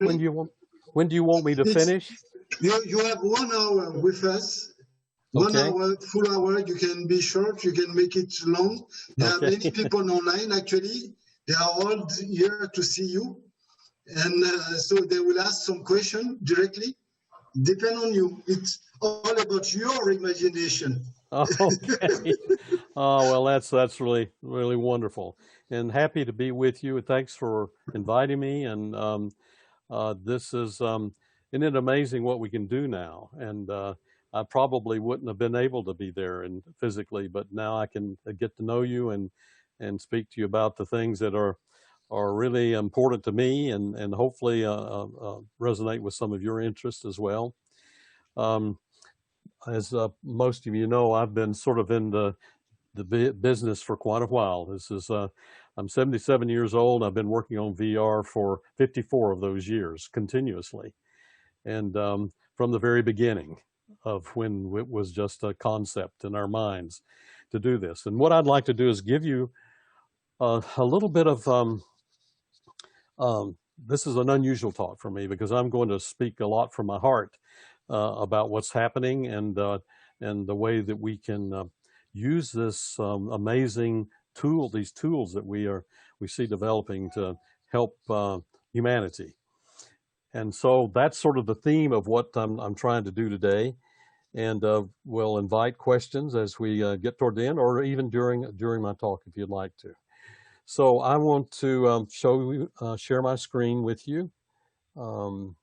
when do you want when do you want me to finish? You have 1 hour with us. One Okay. hour, full hour. You can be short. You can make it long. There are many people online. Actually, they are all here to see you, and so they will ask some question directly. Depend on you. It's all about your imagination. Okay. Oh, well, that's really wonderful, and happy to be with you. Thanks for inviting me. And this is isn't it amazing what we can do now? And I probably wouldn't have been able to be there and physically, but now I can get to know you and speak to you about the things that are really important to me, and hopefully resonate with some of your interests as well. As most of you know, I've been sort of in the business for quite a while. This is I'm 77 years old. I've been working on VR for 54 of those years continuously, and from the very beginning of when it was just a concept in our minds to do this. And what I'd like to do is give you a little bit of this is an unusual talk for me because I'm going to speak a lot from my heart about what's happening and the way that we can use this amazing tool, these tools that we see developing to help humanity. And so that's sort of the theme of what I'm trying to do today. And we'll invite questions as we get toward the end, or even during my talk if you'd like to. So I want to share my screen with you, and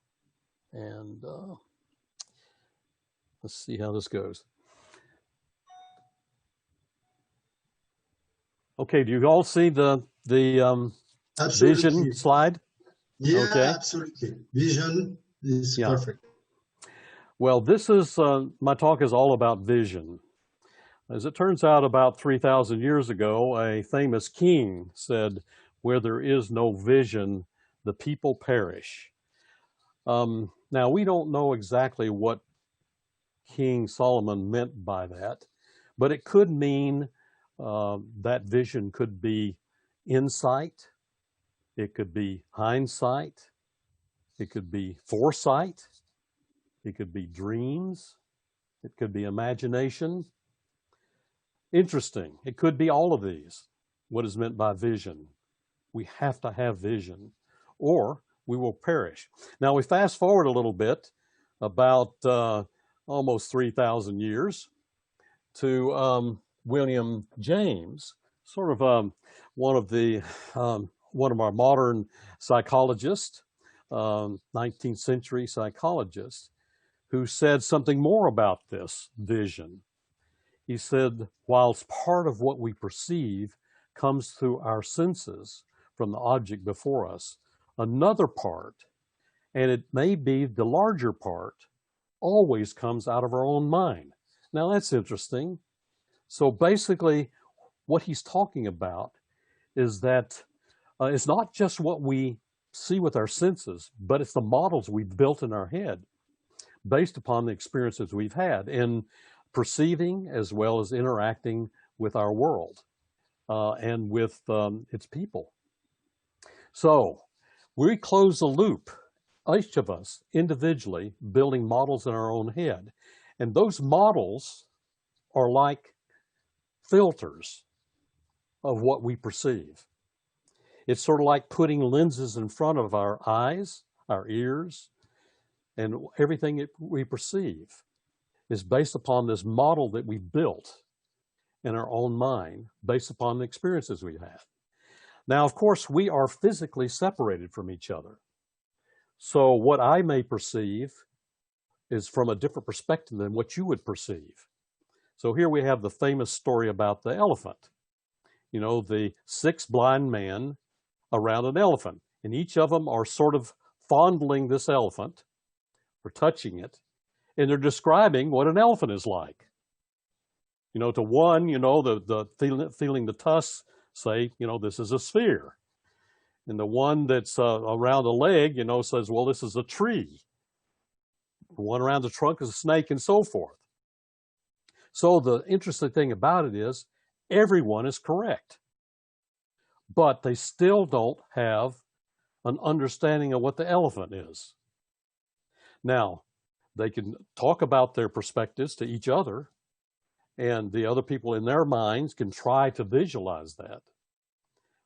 let's see how this goes. Okay, do you all see the vision slide? Yeah, okay. Absolutely. Vision is perfect. Well, this is my talk is all about vision. As it turns out, about 3,000 years ago, a famous king said, "Where there is no vision, the people perish." Now, we don't know exactly what King Solomon meant by that, but it could mean that vision could be insight, it could be hindsight, it could be foresight, it could be dreams, it could be imagination. Interesting. It could be all of these, what is meant by vision. We have to have vision, or we will perish. Now, we fast forward a little bit, about almost 3,000 years, to William James, sort of one of our modern psychologists, 19th century psychologist, who said something more about this vision. He said, whilst part of what we perceive comes through our senses from the object before us, another part, and it may be the larger part, always comes out of our own mind. Now that's interesting. So basically, what he's talking about is that it's not just what we see with our senses, but it's the models we've built in our head based upon the experiences we've had in perceiving as well as interacting with our world and with its people. So we close the loop, each of us individually building models in our own head. And those models are like filters of what we perceive. It's sort of like putting lenses in front of our eyes, our ears, and everything that we perceive is based upon this model that we've built in our own mind, based upon the experiences we've had. Now, of course, we are physically separated from each other. So what I may perceive is from a different perspective than what you would perceive. So here we have the famous story about the elephant. You know, the 6 blind men around an elephant, and each of them are sort of fondling this elephant or touching it, and they're describing what an elephant is like. You know, to one, you know, the feeling the tusks say, you know, this is a sphere. And the one that's around the leg, you know, says, well, this is a tree. The one around the trunk is a snake, and so forth. So the interesting thing about it is everyone is correct, but they still don't have an understanding of what the elephant is. Now, they can talk about their perspectives to each other, and the other people in their minds can try to visualize that.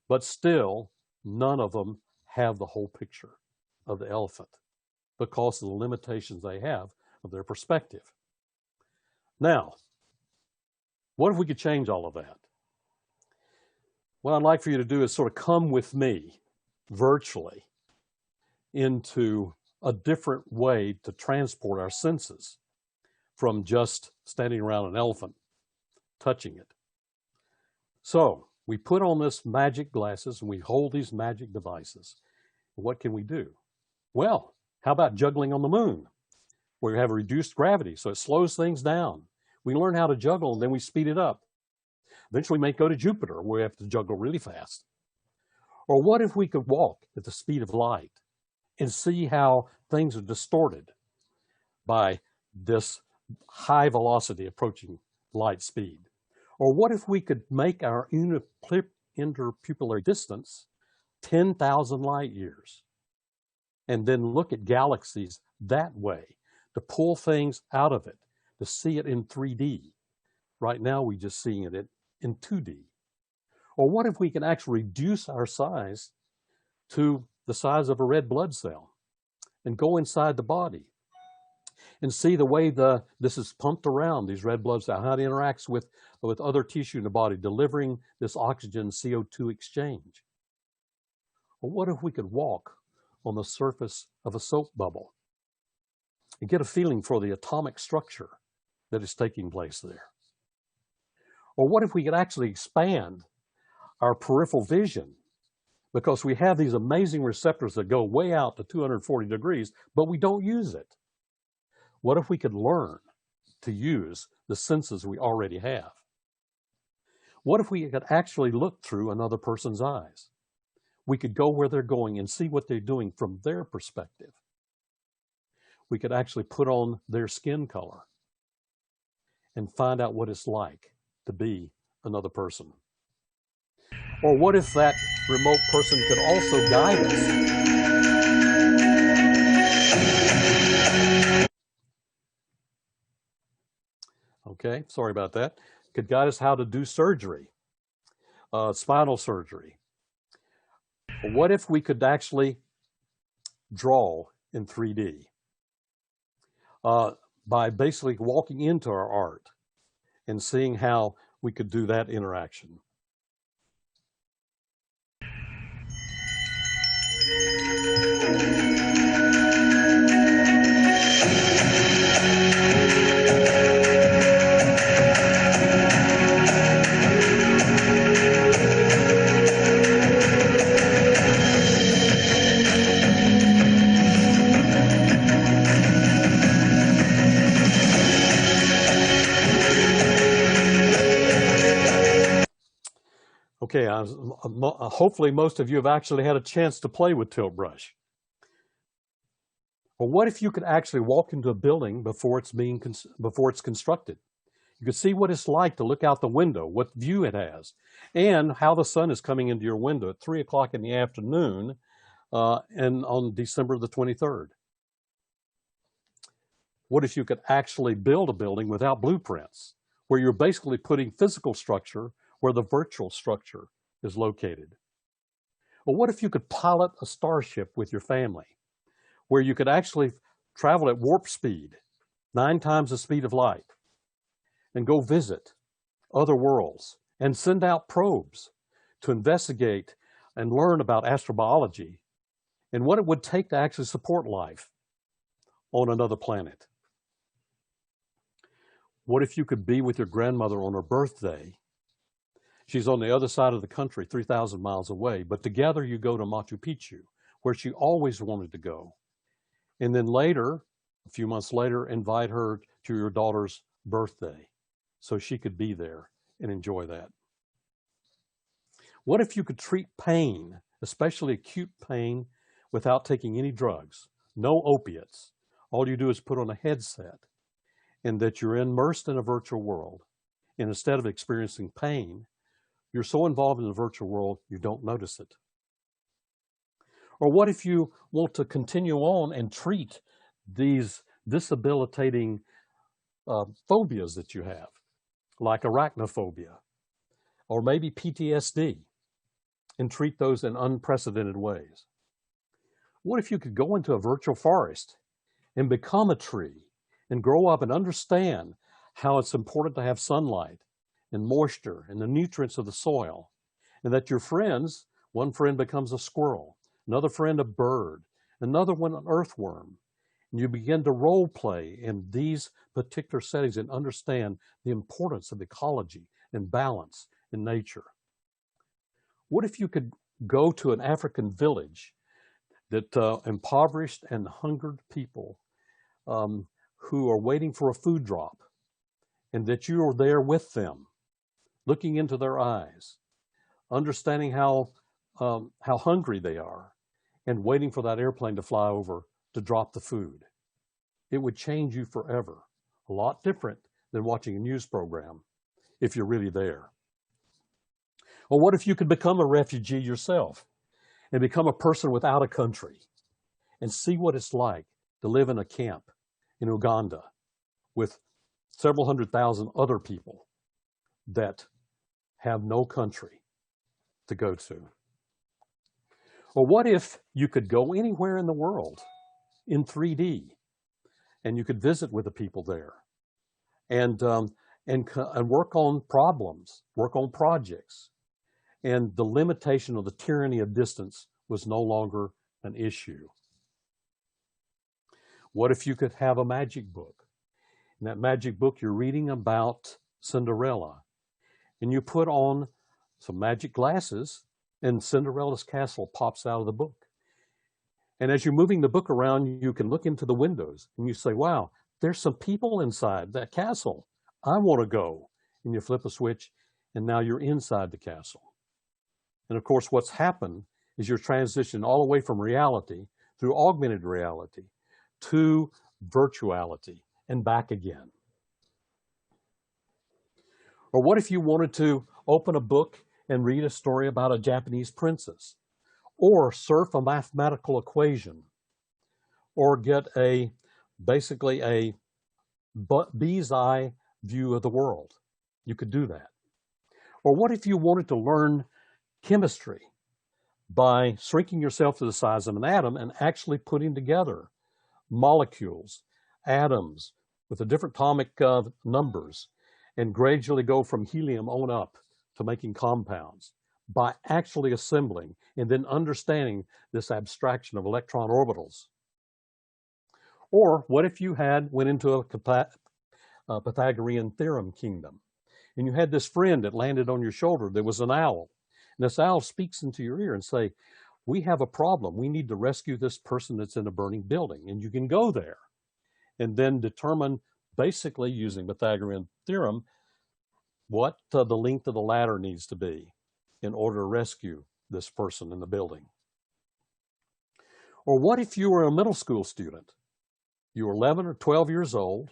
But still, none of them have the whole picture of the elephant because of the limitations they have of their perspective. Now, what if we could change all of that? What I'd like for you to do is sort of come with me virtually into a different way to transport our senses from just standing around an elephant, touching it. So we put on this magic glasses and we hold these magic devices. What can we do? Well, how about juggling on the moon, where you have reduced gravity, so it slows things down. We learn how to juggle and then we speed it up. Eventually we may go to Jupiter, where we have to juggle really fast. Or what if we could walk at the speed of light and see how things are distorted by this high velocity approaching light speed? Or what if we could make our interpupillary distance 10,000 light years and then look at galaxies that way to pull things out of it, to see it in 3D? Right now we're just seeing it in 2D. Or what if we can actually reduce our size to the size of a red blood cell and go inside the body and see the way this is pumped around, these red blood cells, how it interacts with other tissue in the body, delivering this oxygen CO2 exchange? Or what if we could walk on the surface of a soap bubble and get a feeling for the atomic structure that is taking place there? Or what if we could actually expand our peripheral vision, because we have these amazing receptors that go way out to 240 degrees, but we don't use it? What if we could learn to use the senses we already have? What if we could actually look through another person's eyes? We could go where they're going and see what they're doing from their perspective. We could actually put on their skin color and find out what it's like to be another person. Or what if that remote person could also guide us? Okay, sorry about that. Could guide us how to do surgery, spinal surgery. Or what if we could actually draw in 3D by basically walking into our art and seeing how we could do that interaction? Okay, hopefully most of you have actually had a chance to play with Tilt Brush. Well, what if you could actually walk into a building before it's constructed? You could see what it's like to look out the window, what view it has, and how the sun is coming into your window at 3 o'clock in the afternoon and on December the 23rd. What if you could actually build a building without blueprints, where you're basically putting physical structure where the virtual structure is located? Well, what if you could pilot a starship with your family, where you could actually travel at warp speed, 9 times the speed of light, and go visit other worlds and send out probes to investigate and learn about astrobiology and what it would take to actually support life on another planet? What if you could be with your grandmother on her birthday? She's on the other side of the country, 3,000 miles away, but together you go to Machu Picchu, where she always wanted to go. And then later, a few months later, invite her to your daughter's birthday so she could be there and enjoy that. What if you could treat pain, especially acute pain, without taking any drugs, no opiates? All you do is put on a headset, and that you're immersed in a virtual world. And instead of experiencing pain, you're so involved in the virtual world, you don't notice it. Or what if you want to continue on and treat these disabilitating phobias that you have, like arachnophobia, or maybe PTSD, and treat those in unprecedented ways? What if you could go into a virtual forest and become a tree and grow up and understand how it's important to have sunlight and moisture and the nutrients of the soil, and that your friends, one friend becomes a squirrel, another friend a bird, another one an earthworm, and you begin to role play in these particular settings and understand the importance of ecology and balance in nature? What if you could go to an African village that impoverished and hungered people who are waiting for a food drop, and that you are there with them, looking into their eyes, understanding how hungry they are, and waiting for that airplane to fly over to drop the food? It would change you forever. A lot different than watching a news program if you're really there. Or what if you could become a refugee yourself and become a person without a country and see what it's like to live in a camp in Uganda with several 100,000 other people that have no country to go to? Or what if you could go anywhere in the world in 3D and you could visit with the people there and work on problems, work on projects, and the limitation of the tyranny of distance was no longer an issue? What if you could have a magic book? In that magic book, you're reading about Cinderella, and you put on some magic glasses, and Cinderella's castle pops out of the book. And as you're moving the book around, you can look into the windows, and you say, wow, there's some people inside that castle. I want to go. And you flip a switch, and now you're inside the castle. And of course, what's happened is you're transitioning all the way from reality through augmented reality to virtuality and back again. Or what if you wanted to open a book and read a story about a Japanese princess, or surf a mathematical equation, or get basically a bee's eye view of the world? You could do that. Or what if you wanted to learn chemistry by shrinking yourself to the size of an atom and actually putting together molecules, atoms with the different atomic numbers, and gradually go from helium on up to making compounds by actually assembling and then understanding this abstraction of electron orbitals? Or what if you went into a Pythagorean theorem kingdom, and you had this friend that landed on your shoulder that was an owl, and this owl speaks into your ear and say, we have a problem. We need to rescue this person that's in a burning building. And you can go there and then determine, basically using Pythagorean theorem, what the length of the ladder needs to be in order to rescue this person in the building. Or what if you were a middle school student? You were 11 or 12 years old,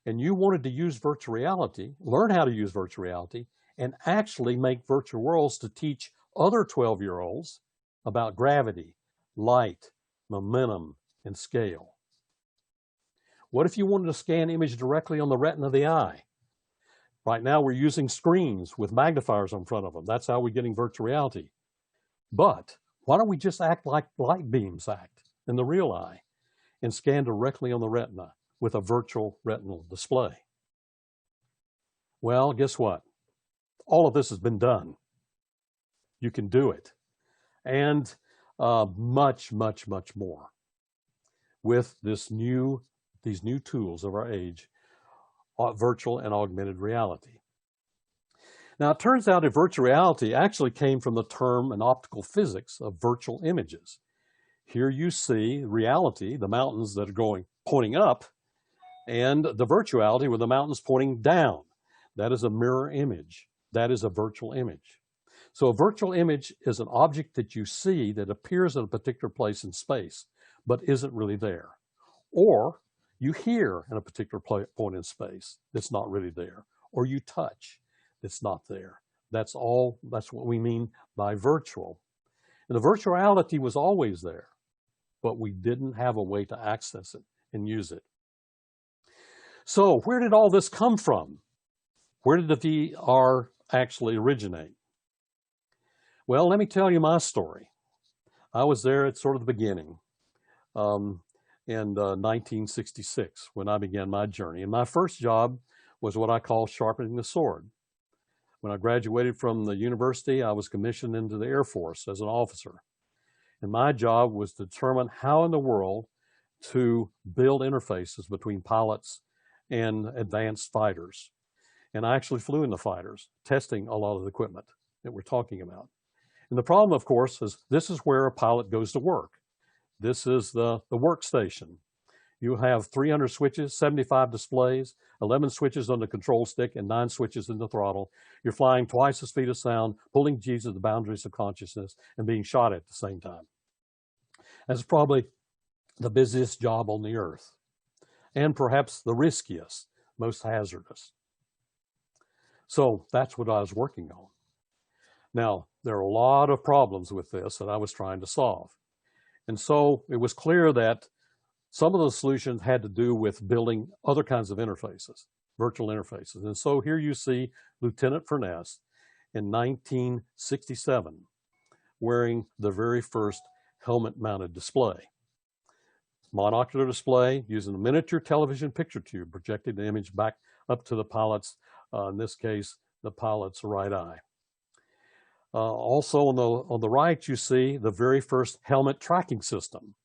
and you wanted to use virtual reality, learn how to use virtual reality, and actually make virtual worlds to teach other 12-year-olds about gravity, light, momentum, and scale. What if you wanted to scan image directly on the retina of the eye? Right now we're using screens with magnifiers in front of them. That's how we're getting virtual reality. But why don't we just act like light beams act in the real eye and scan directly on the retina with a virtual retinal display? Well, guess what? All of this has been done. You can do it. And much, much, much more with these new tools of our age, virtual and augmented reality. Now, it turns out that virtual reality actually came from the term in optical physics of virtual images. Here you see reality, the mountains that are pointing up, and the virtuality with the mountains pointing down. That is a mirror image. That is a virtual image. So a virtual image is an object that you see that appears at a particular place in space, but isn't really there. Or you hear in a particular point in space that's not really there. Or you touch that's not there. That's what we mean by virtual. And the virtual reality was always there, but we didn't have a way to access it and use it. So where did all this come from? Where did the VR actually originate? Well, let me tell you my story. I was there at sort of the beginning in 1966 when I began my journey. And my first job was what I call sharpening the sword. When I graduated from the university, I was commissioned into the Air Force as an officer. And my job was to determine how in the world to build interfaces between pilots and advanced fighters. And I actually flew in the fighters, testing a lot of the equipment that we're talking about. And the problem, of course, is this is where a pilot goes to work. This is the workstation. You have 300 switches, 75 displays, 11 switches on the control stick, and 9 switches in the throttle. You're flying twice the speed of sound, pulling G's at the boundaries of consciousness, and being shot at the same time. That's probably the busiest job on the earth, and perhaps the riskiest, most hazardous. So that's what I was working on. Now, there are a lot of problems with this that I was trying to solve. And so it was clear that some of the solutions had to do with building other kinds of interfaces, virtual interfaces. And so here you see Lieutenant Furness in 1967 wearing the very first helmet-mounted display. Monocular display using a miniature television picture tube, projecting the image back up to the pilot's, in this case, the pilot's right eye. Also on the right, you see the very first helmet tracking system,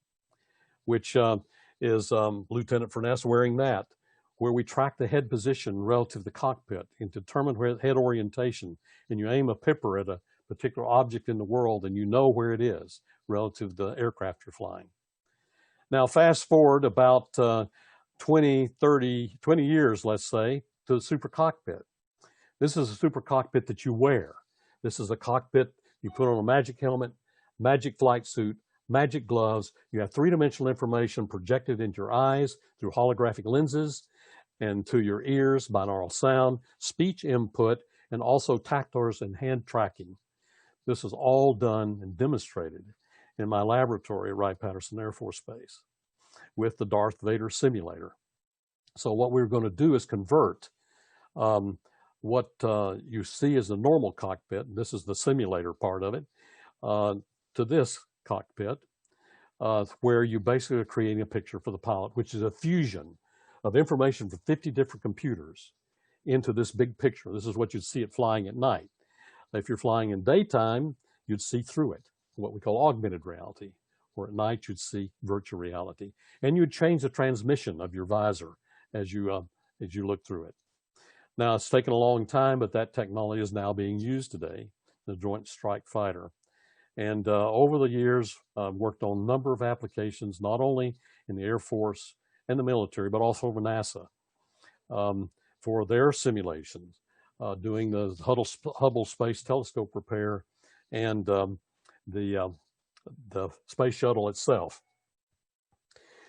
which is Lieutenant Furness wearing that, where we track the head position relative to the cockpit and determine where head orientation, and you aim a pipper at a particular object in the world and you know where it is relative to the aircraft you're flying. Now fast forward about 20 years, let's say, to the super cockpit. This is a super cockpit that you wear. This is a cockpit you put on a magic helmet, magic flight suit, magic gloves. You have three-dimensional information projected into your eyes through holographic lenses and to your ears, binaural sound, speech input, and also tactile and hand tracking. This is all done and demonstrated in my laboratory at Wright-Patterson Air Force Base with the Darth Vader simulator. So what we're going to do is convert what you see as the normal cockpit, this is the simulator part of it, to this cockpit, where you basically are creating a picture for the pilot, which is a fusion of information from 50 different computers into this big picture. This is what you'd see it flying at night. If you're flying in daytime, you'd see through it, what we call augmented reality, or at night you'd see virtual reality. And you'd change the transmission of your visor as you look through it. Now, it's taken a long time, but that technology is now being used today, the Joint Strike Fighter. And over the years, I've worked on a number of applications, not only in the Air Force and the military, but also for NASA, for their simulations, doing the Hubble Space Telescope repair and the space shuttle itself.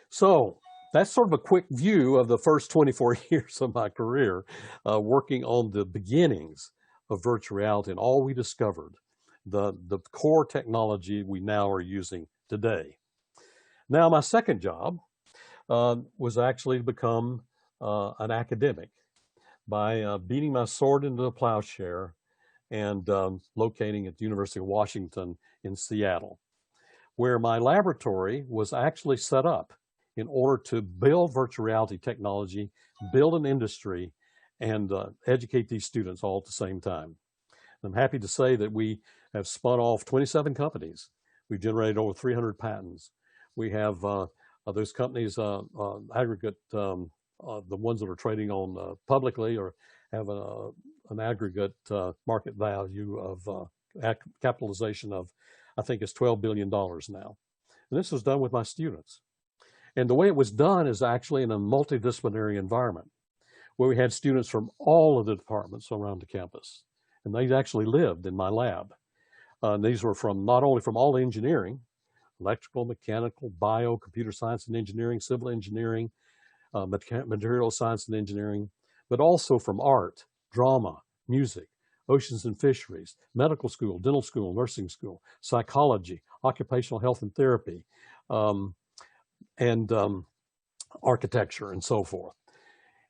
So that's sort of a quick view of the first 24 years of my career, working on the beginnings of virtual reality and all we discovered, the core technology we now are using today. Now, my second job was actually to become an academic by beating my sword into the plowshare and locating at the University of Washington in Seattle, where my laboratory was actually set up in order to build virtual reality technology, build an industry, and educate these students all at the same time. I'm happy to say that we have spun off 27 companies. We've generated over 300 patents. We have those companies aggregate, the ones that are trading on publicly or have an aggregate market value of capitalization of, I think it's $12 billion now. And this was done with my students. And the way it was done is actually in a multidisciplinary environment where we had students from all of the departments around the campus. And they actually lived in my lab. These were from not only from all engineering, electrical, mechanical, bio, computer science and engineering, civil engineering, material science and engineering, but also from art, drama, music, oceans and fisheries, medical school, dental school, nursing school, psychology, occupational health and therapy, and architecture, and so forth.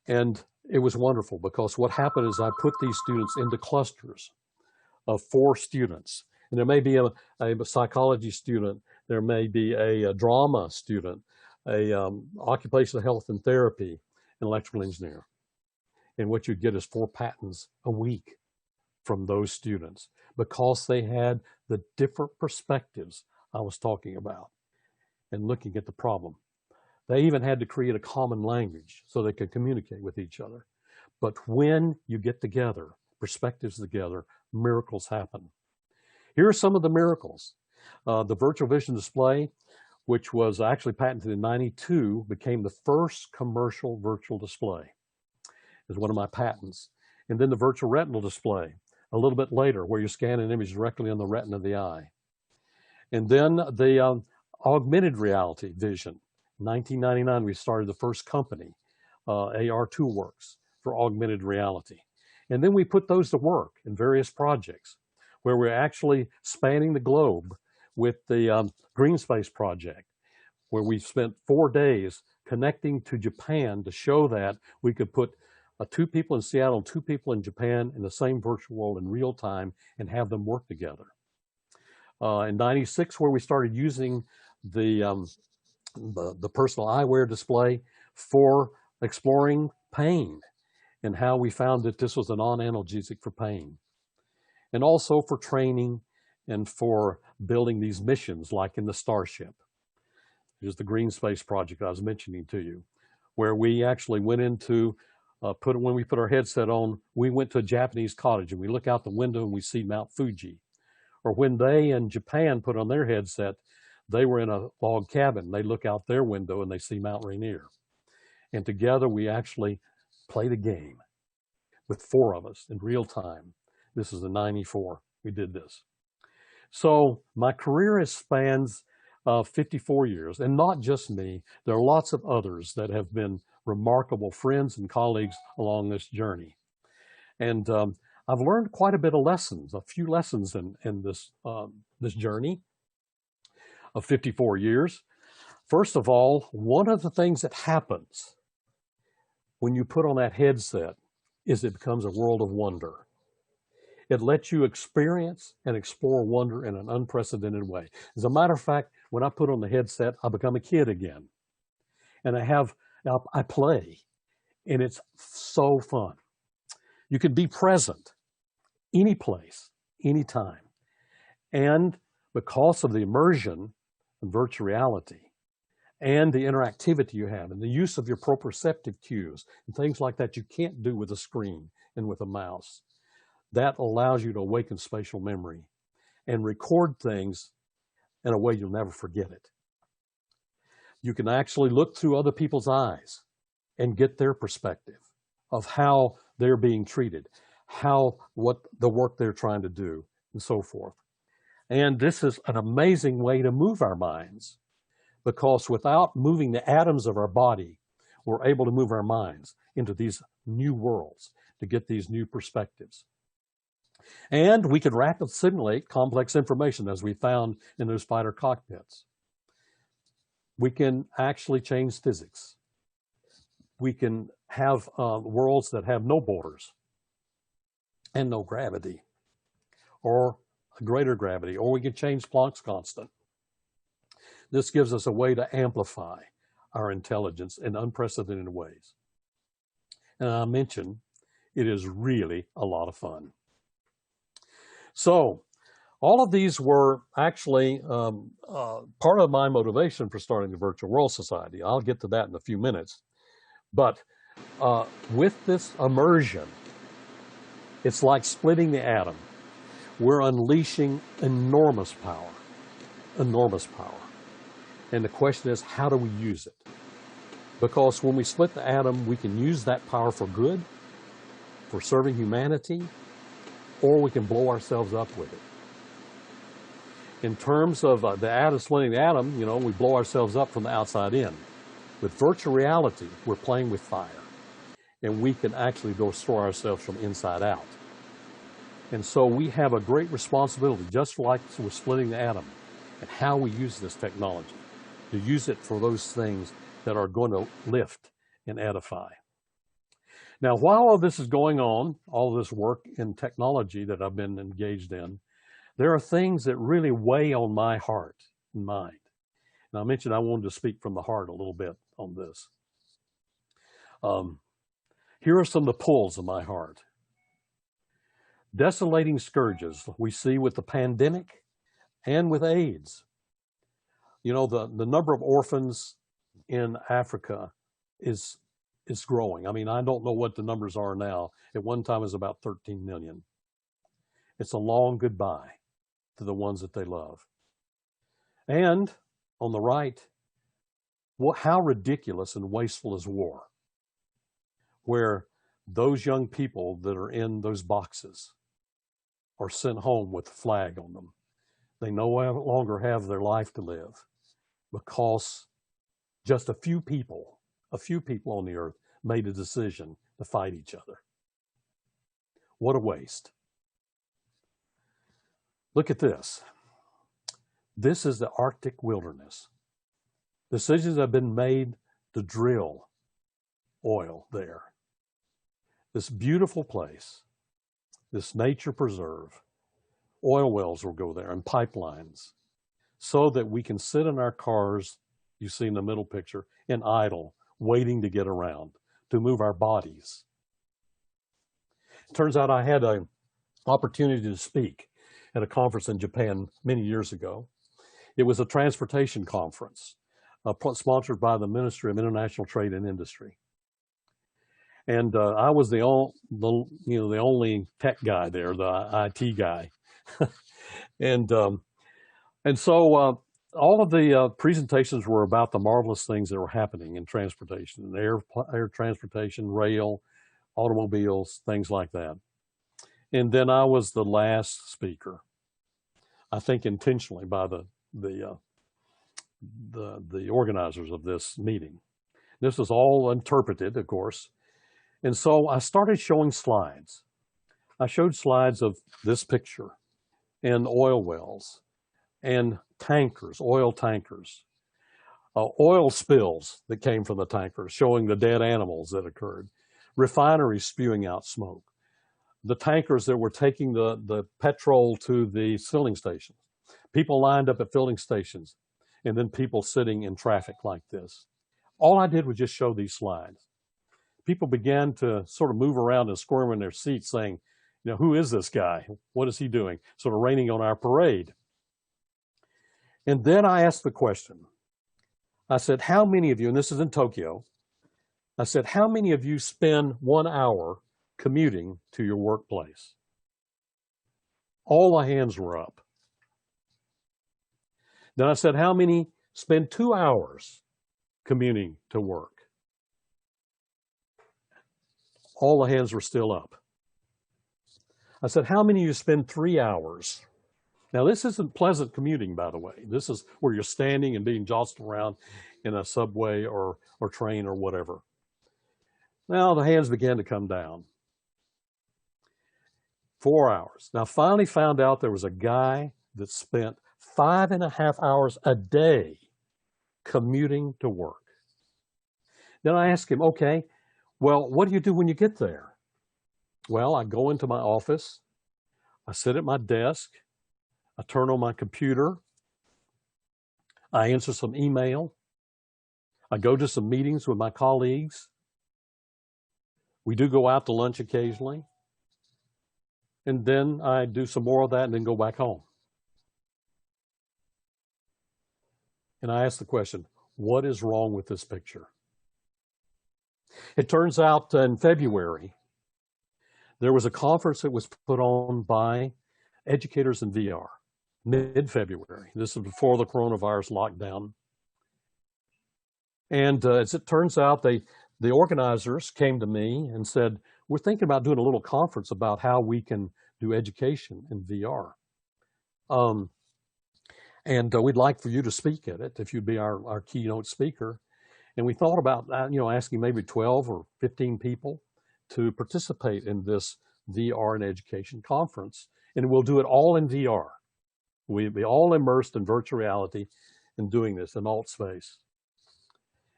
And it was wonderful because what happened is I put these students into clusters of 4 students. And there may be a psychology student, there may be a drama student, a occupational health and therapy, an electrical engineer. And what you get is 4 patents a week from those students because they had the different perspectives I was talking about and looking at the problem. They even had to create a common language so they could communicate with each other. But when you get together, perspectives together, miracles happen. Here are some of the miracles. The virtual vision display, which was actually patented in '92, became the first commercial virtual display. Is one of my patents. And then the virtual retinal display, a little bit later, where you scan an image directly on the retina of the eye. And then the augmented reality vision. 1999, we started the first company, AR2 Works, for augmented reality. And then we put those to work in various projects where we're actually spanning the globe with the Greenspace project, where we spent 4 days connecting to Japan to show that we could put 2 people in Seattle and 2 people in Japan in the same virtual world in real time and have them work together. In '96, where we started using the personal eyewear display for exploring pain and how we found that this was a non-analgesic for pain. And also for training and for building these missions like in the Starship. Here's the Greenspace project I was mentioning to you, where we actually went into, when we put our headset on, we went to a Japanese cottage and we look out the window and we see Mount Fuji. Or when they in Japan put on their headset, they were in a log cabin. They look out their window and they see Mount Rainier. And together we actually played a game with 4 of us in real time. This is in '94, we did this. So my career spans 54 years, and not just me. There are lots of others that have been remarkable friends and colleagues along this journey. And I've learned quite a bit of lessons, a few lessons in this journey of 54 years. First of all, one of the things that happens when you put on that headset is it becomes a world of wonder. It lets you experience and explore wonder in an unprecedented way. As a matter of fact, when I put on the headset, I become a kid again. And I play, and it's so fun. You can be present any place, anytime. And because of the immersion and virtual reality and the interactivity you have and the use of your proprioceptive cues and things like that you can't do with a screen and with a mouse, that allows you to awaken spatial memory and record things in a way you'll never forget it. You can actually look through other people's eyes and get their perspective of how they're being treated, what the work they're trying to do, and so forth. And this is an amazing way to move our minds, because without moving the atoms of our body, we're able to move our minds into these new worlds to get these new perspectives. And we can rapidly simulate complex information, as we found in those fighter cockpits. We can actually change physics. We can have worlds that have no borders and no gravity, or a greater gravity, or we can change Planck's constant. This gives us a way to amplify our intelligence in unprecedented ways. And I mentioned it is really a lot of fun. So all of these were actually part of my motivation for starting the Virtual World Society. I'll get to that in a few minutes. But with this immersion, it's like splitting the atom. We're unleashing enormous power, enormous power. And the question is, how do we use it? Because when we split the atom, we can use that power for good, for serving humanity, or we can blow ourselves up with it. In terms of the atom, splitting the atom, we blow ourselves up from the outside in. With virtual reality, we're playing with fire, and we can actually destroy ourselves from inside out. And so we have a great responsibility, just like with splitting the atom, and how we use this technology, to use it for those things that are going to lift and edify. Now, while all this is going on, all this work in technology that I've been engaged in, there are things that really weigh on my heart and mind. And I mentioned I wanted to speak from the heart a little bit on this. Here are some of the pulls of my heart. Desolating scourges we see with the pandemic and with AIDS. You know, the number of orphans in Africa is growing. I mean, I don't know what the numbers are now. At one time it was about 13 million. It's a long goodbye to the ones that they love. And on the right, how ridiculous and wasteful is war, where those young people that are in those boxes are sent home with a flag on them. They no longer have their life to live because just a few people on the earth made a decision to fight each other. What a waste. Look at this. This is the Arctic wilderness. Decisions have been made to drill oil there. This beautiful place, this nature preserve, oil wells will go there and pipelines so that we can sit in our cars, you see in the middle picture, and idle, waiting to get around, to move our bodies. It turns out I had an opportunity to speak at a conference in Japan many years ago. It was a transportation conference sponsored by the Ministry of International Trade and Industry. And I was the only tech guy there, the IT guy. and so all of the presentations were about the marvelous things that were happening in transportation, air transportation, rail, automobiles, things like that. And then I was the last speaker, I think intentionally by the organizers of this meeting. This was all interpreted, of course. And so I started showing slides. I showed slides of this picture and oil wells and tankers, oil tankers, oil spills that came from the tankers, showing the dead animals that occurred, refineries spewing out smoke, the tankers that were taking the petrol to the filling stations, people lined up at filling stations, and then people sitting in traffic like this. All I did was just show these slides. People began to sort of move around and squirm in their seats saying, you know, who is this guy? What is he doing? Sort of raining on our parade. And then I asked the question. I said, how many of you, and this is in Tokyo, I said, how many of you spend 1 hour commuting to your workplace? All the hands were up. Then I said, how many spend 2 hours commuting to work? All the hands were still up. I said, how many of you spend 3 hours? Now, this isn't pleasant commuting, by the way. This is where you're standing and being jostled around in a subway or train or whatever. Now, the hands began to come down. 4 hours. Now, finally found out there was a guy that spent 5.5 hours a day commuting to work. Then I asked him, okay, well, what do you do when you get there? Well, I go into my office, I sit at my desk, I turn on my computer, I answer some email, I go to some meetings with my colleagues. We do go out to lunch occasionally. And then I do some more of that and then go back home. And I ask the question, what is wrong with this picture? It turns out in February, there was a conference that was put on by educators in VR, mid-February. This was before the coronavirus lockdown. And as it turns out, the organizers came to me and said, we're thinking about doing a little conference about how we can do education in VR. And we'd like for you to speak at it, if you'd be our keynote speaker. And we thought about asking maybe 12 or 15 people to participate in this VR and Education conference, and we'll do it all in VR. We'll be all immersed in virtual reality in doing this in alt space.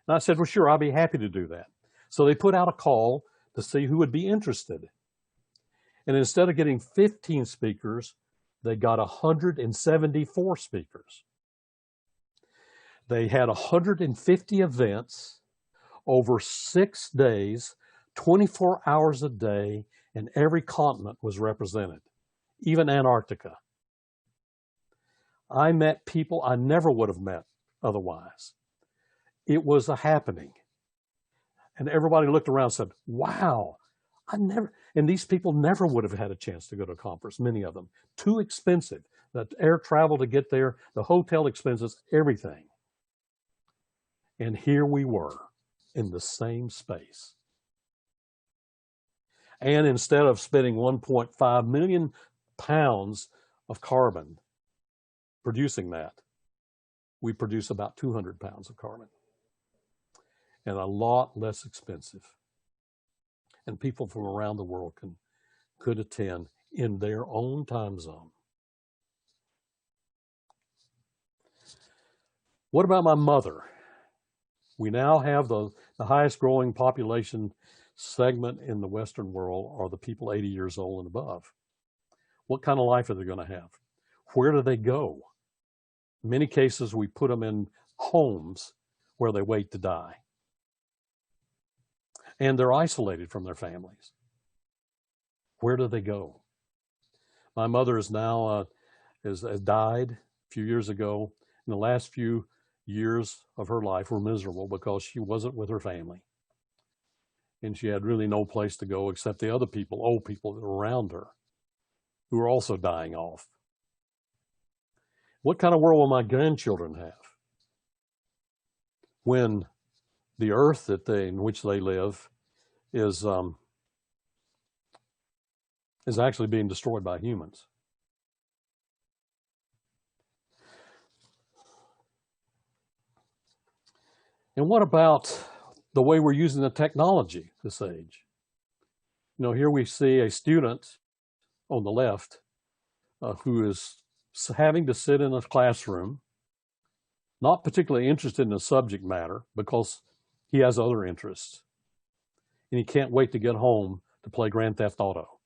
And I said, well, sure, I'll be happy to do that. So they put out a call to see who would be interested. And instead of getting 15 speakers, they got 174 speakers. They had 150 events over 6 days, 24 hours a day, and every continent was represented, even Antarctica. I met people I never would have met otherwise. It was a happening. And everybody looked around and said, wow, and these people never would have had a chance to go to a conference, many of them. Too expensive. The air travel to get there, the hotel expenses, everything. And here we were in the same space. And instead of spending 1.5 million pounds of carbon producing that, we produce about 200 pounds of carbon. And a lot less expensive. And people from around the world could attend in their own time zone. What about my mother? We now have the highest growing population segment in the Western world are the people 80 years old and above. What kind of life are they going to have? Where do they go? In many cases, we put them in homes where they wait to die. And they're isolated from their families. Where do they go? My mother is now has died a few years ago. In the last few years of her life were miserable because she wasn't with her family. And she had really no place to go except the other people, old people that were around her, who were also dying off. What kind of world will my grandchildren have when the earth in which they live is actually being destroyed by humans? And what about the way we're using the technology this age? You know, here we see a student on the left who is having to sit in a classroom, not particularly interested in the subject matter because he has other interests. And he can't wait to get home to play Grand Theft Auto.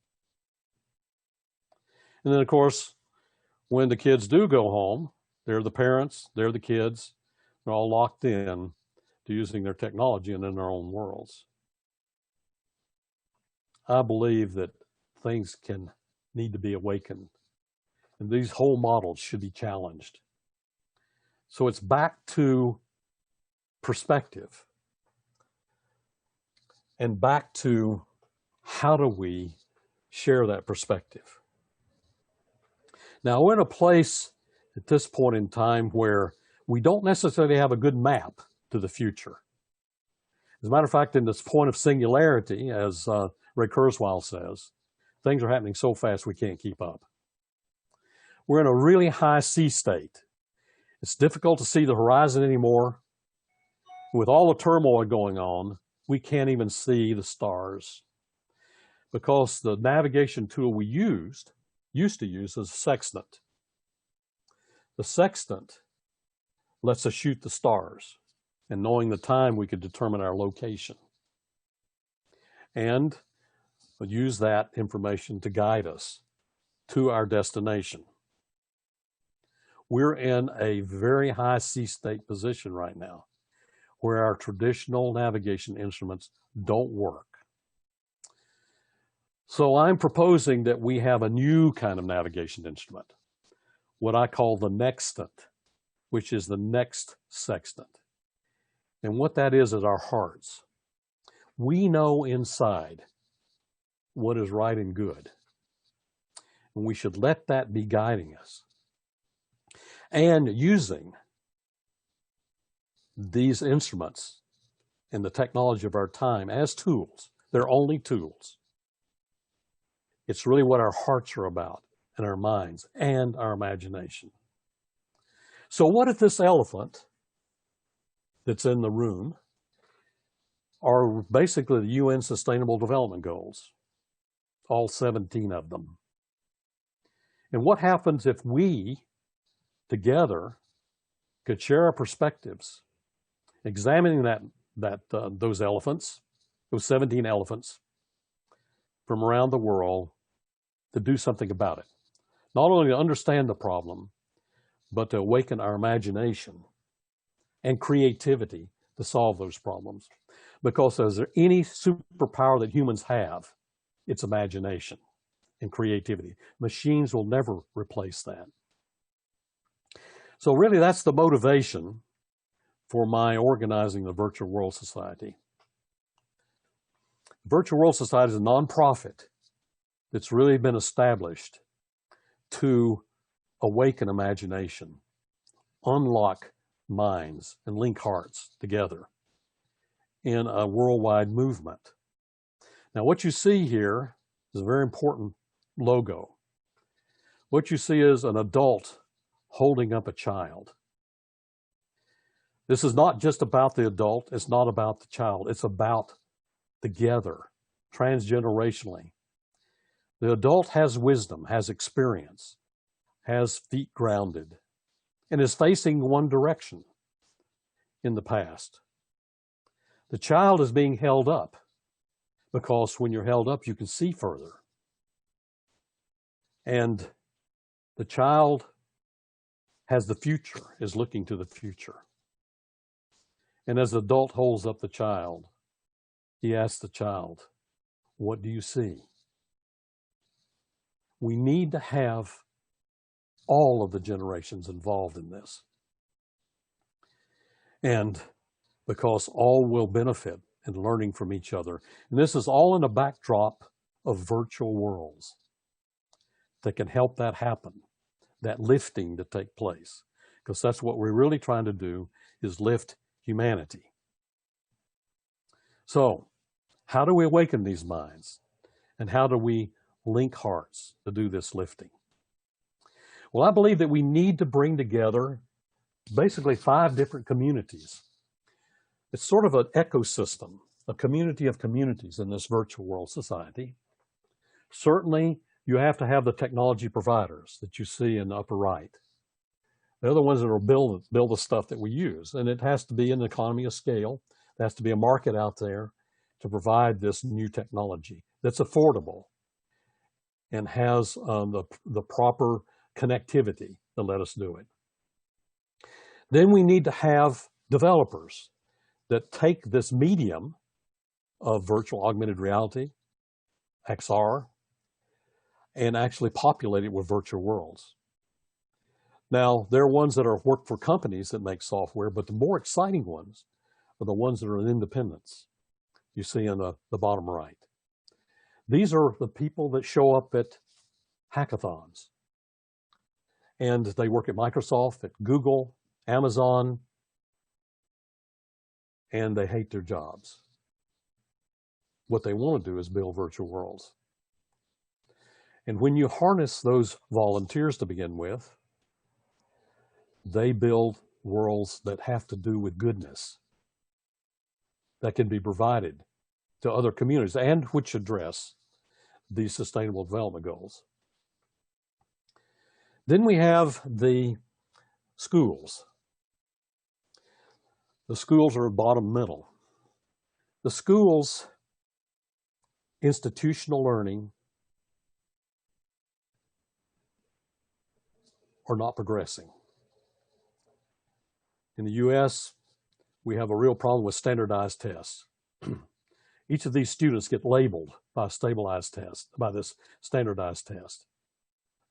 And then, of course, when the kids do go home, they're the parents, they're the kids, they're all locked in to using their technology and in their own worlds. I believe that things need to be awakened, and these whole models should be challenged. So it's back to perspective and back to how do we share that perspective. Now, we're in a place at this point in time where we don't necessarily have a good map to the future. As a matter of fact, in this point of singularity, as Ray Kurzweil says, things are happening so fast we can't keep up. We're in a really high sea state. It's difficult to see the horizon anymore. With all the turmoil going on, we can't even see the stars because the navigation tool we used to use is a sextant. The sextant lets us shoot the stars, and knowing the time, we could determine our location and use that information to guide us to our destination. We're in a very high sea state position right now where our traditional navigation instruments don't work. So I'm proposing that we have a new kind of navigation instrument, what I call the nextant, which is the next sextant. And what that is our hearts. We know inside what is right and good, and we should let that be guiding us. And using these instruments and the technology of our time as tools, they're only tools. It's really what our hearts are about, and our minds, and our imagination. So what if this elephant that's in the room are basically the UN Sustainable Development Goals? all 17 of them. And what happens if we together could share our perspectives, examining those elephants, those 17 elephants from around the world, to do something about it? Not only to understand the problem, but to awaken our imagination and creativity to solve those problems. Because is there any superpower that humans have, it's imagination and creativity. Machines will never replace that. So really that's the motivation for my organizing the Virtual World Society. Virtual World Society is a nonprofit that's really been established to awaken imagination, unlock minds, and link hearts together in a worldwide movement. Now, what you see here is a very important logo. What you see is an adult holding up a child. This is not just about the adult, it's not about the child, it's about together, transgenerationally. The adult has wisdom, has experience, has feet grounded, and is facing one direction in the past. The child is being held up because when you're held up, you can see further. And the child has the future, is looking to the future. And as the adult holds up the child, he asks the child, "What do you see?" We need to have all of the generations involved in this. And because all will benefit in learning from each other. And this is all in a backdrop of virtual worlds that can help that happen, that lifting to take place. Because that's what we're really trying to do, is lift humanity. So, how do we awaken these minds? And how do we link hearts to do this lifting? Well, I believe that we need to bring together basically 5 different communities. It's sort of an ecosystem, a community of communities in this virtual world society. Certainly, you have to have the technology providers that you see in the upper right. They're the ones that will build the stuff that we use. And it has to be an economy of scale. There has to be a market out there to provide this new technology that's affordable and has the proper connectivity to let us do it. Then we need to have developers that take this medium of virtual augmented reality, XR, and actually populate it with virtual worlds. Now, there are ones that work for companies that make software, but the more exciting ones are the ones that are in independence. You see in the bottom right. These are the people that show up at hackathons. And they work at Microsoft, at Google, Amazon, and they hate their jobs. What they want to do is build virtual worlds. And when you harness those volunteers to begin with, they build worlds that have to do with goodness that can be provided to other communities and which address these sustainable development goals. Then we have the schools. The schools are bottom middle. The schools, institutional learning, are not progressing. In the US, we have a real problem with standardized tests. Each of these students get labeled by a stabilized test, by this standardized test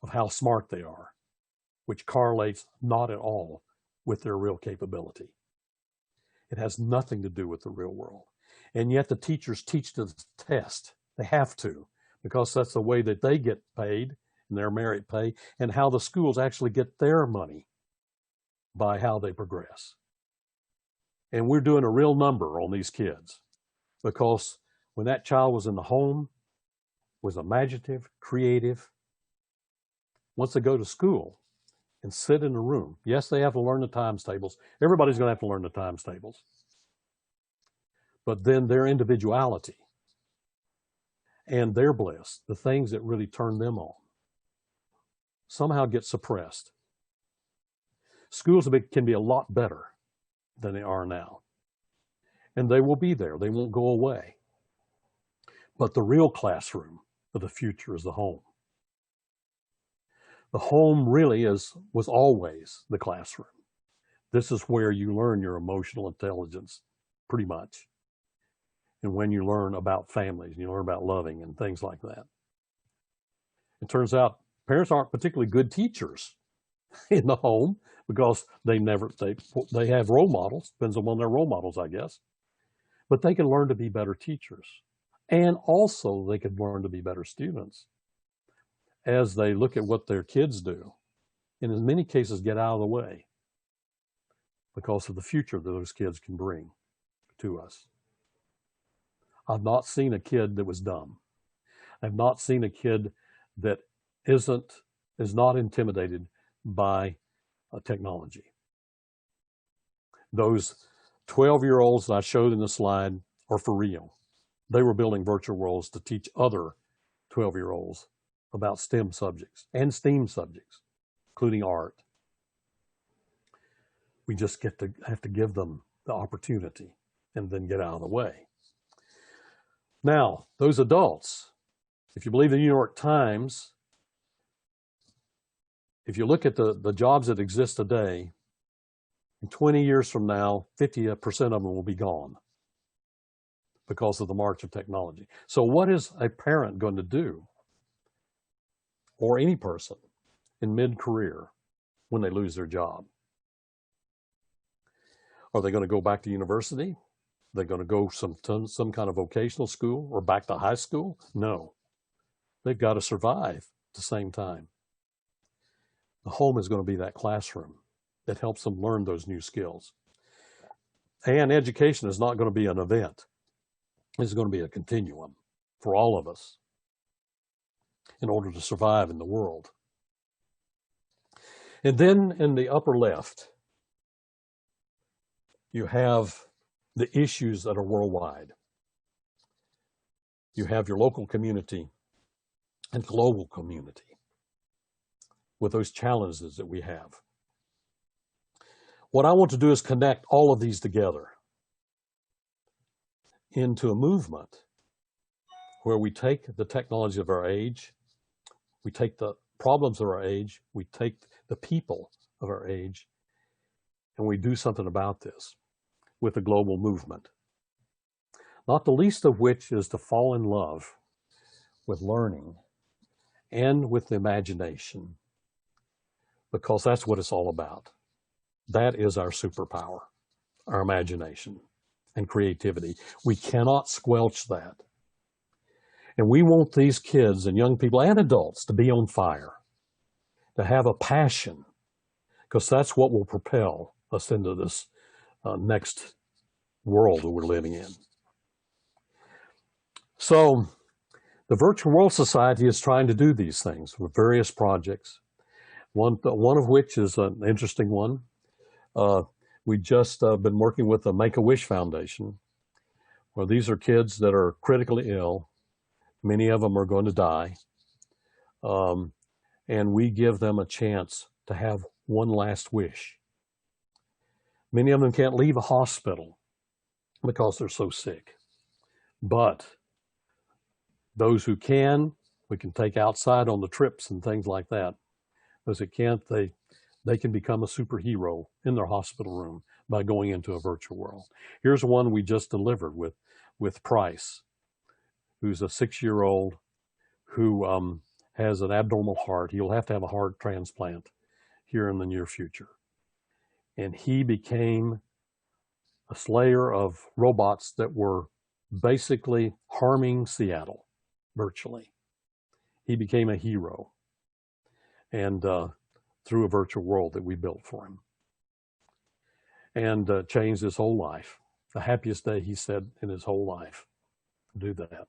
of how smart they are, which correlates not at all with their real capability. It has nothing to do with the real world. And yet the teachers teach to the test. They have to, because that's the way that they get paid and their merit pay, and how the schools actually get their money by how they progress. And we're doing a real number on these kids, because when that child was in the home, was imaginative, creative, once they go to school and sit in a room, yes, they have to learn the times tables. Everybody's going to have to learn the times tables. But then their individuality and their bliss, the things that really turn them on, somehow get suppressed. Schools can be a lot better than they are now. And they will be there. They won't go away. But the real classroom of the future is the home. The home really was always the classroom. This is where you learn your emotional intelligence, pretty much. And when you learn about families, you learn about loving and things like that. It turns out parents aren't particularly good teachers in the home because they have role models, depends on their role models, I guess. But they can learn to be better teachers. And also they can learn to be better students as they look at what their kids do. And in many cases, get out of the way because of the future that those kids can bring to us. I've not seen a kid that was dumb. I've not seen a kid that is not intimidated by technology. Those 12-year-olds that I showed in the slide are for real. They were building virtual worlds to teach other 12-year-olds about STEM subjects and STEAM subjects, including art. We just have to give them the opportunity and then get out of the way. Now, those adults, if you believe the New York Times, if you look at the jobs that exist today, in 20 years from now, 50% of them will be gone because of the march of technology. So what is a parent going to do, or any person in mid-career, when they lose their job? Are they going to go back to university? Are they going to go some kind of vocational school or back to high school? No. They've got to survive at the same time. The home is going to be that classroom that helps them learn those new skills. And education is not going to be an event. It's going to be a continuum for all of us in order to survive in the world. And then in the upper left, you have the issues that are worldwide. You have your local community and global community with those challenges that we have. What I want to do is connect all of these together into a movement where we take the technology of our age, we take the problems of our age, we take the people of our age, and we do something about this with a global movement. Not the least of which is to fall in love with learning and with the imagination, because that's what it's all about. That is our superpower, our imagination and creativity. We cannot squelch that. And we want these kids and young people and adults to be on fire, to have a passion, because that's what will propel us into this next world that we're living in. So the Virtual World Society is trying to do these things with various projects, one of which is an interesting one. We just been working with the Make-A-Wish Foundation, where these are kids that are critically ill. Many of them are going to die. And we give them a chance to have one last wish. Many of them can't leave a hospital because they're so sick. But those who can, we can take outside on the trips and things like that. Those that can't, they can become a superhero in their hospital room by going into a virtual world. Here's one we just delivered with Price, who's a 6-year-old who has an abnormal heart. He'll have to have a heart transplant here in the near future. And he became a slayer of robots that were basically harming Seattle virtually. He became a hero, and through a virtual world that we built for him, and changed his whole life. The happiest day, he said, in his whole life. Do that.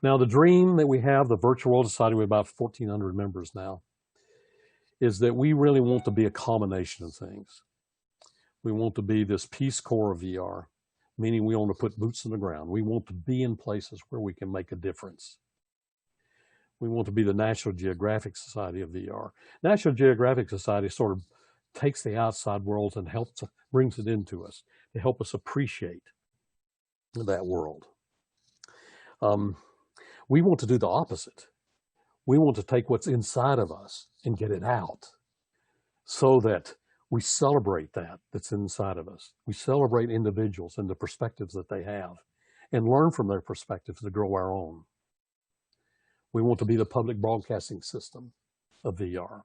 Now, the dream that we have, the Virtual World Society, with about 1,400 members now, is that we really want to be a combination of things. We want to be this Peace Corps of VR, meaning we want to put boots on the ground. We want to be in places where we can make a difference. We want to be the National Geographic Society of VR. National Geographic Society sort of takes the outside world and brings it into us to help us appreciate that world. We want to do the opposite. We want to take what's inside of us and get it out so that we celebrate that's inside of us. We celebrate individuals and the perspectives that they have and learn from their perspectives to grow our own. We want to be the public broadcasting system of VR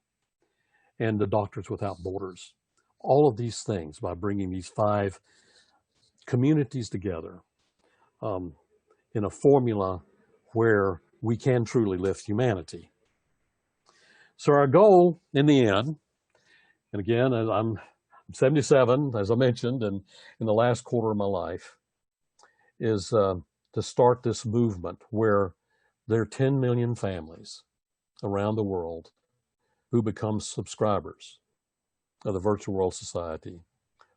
and the Doctors Without Borders. All of these things by bringing these 5 communities together in a formula where we can truly lift humanity. So our goal in the end, and again, I'm 77, as I mentioned, and in the last quarter of my life, is to start this movement where there are 10 million families around the world who become subscribers of the Virtual World Society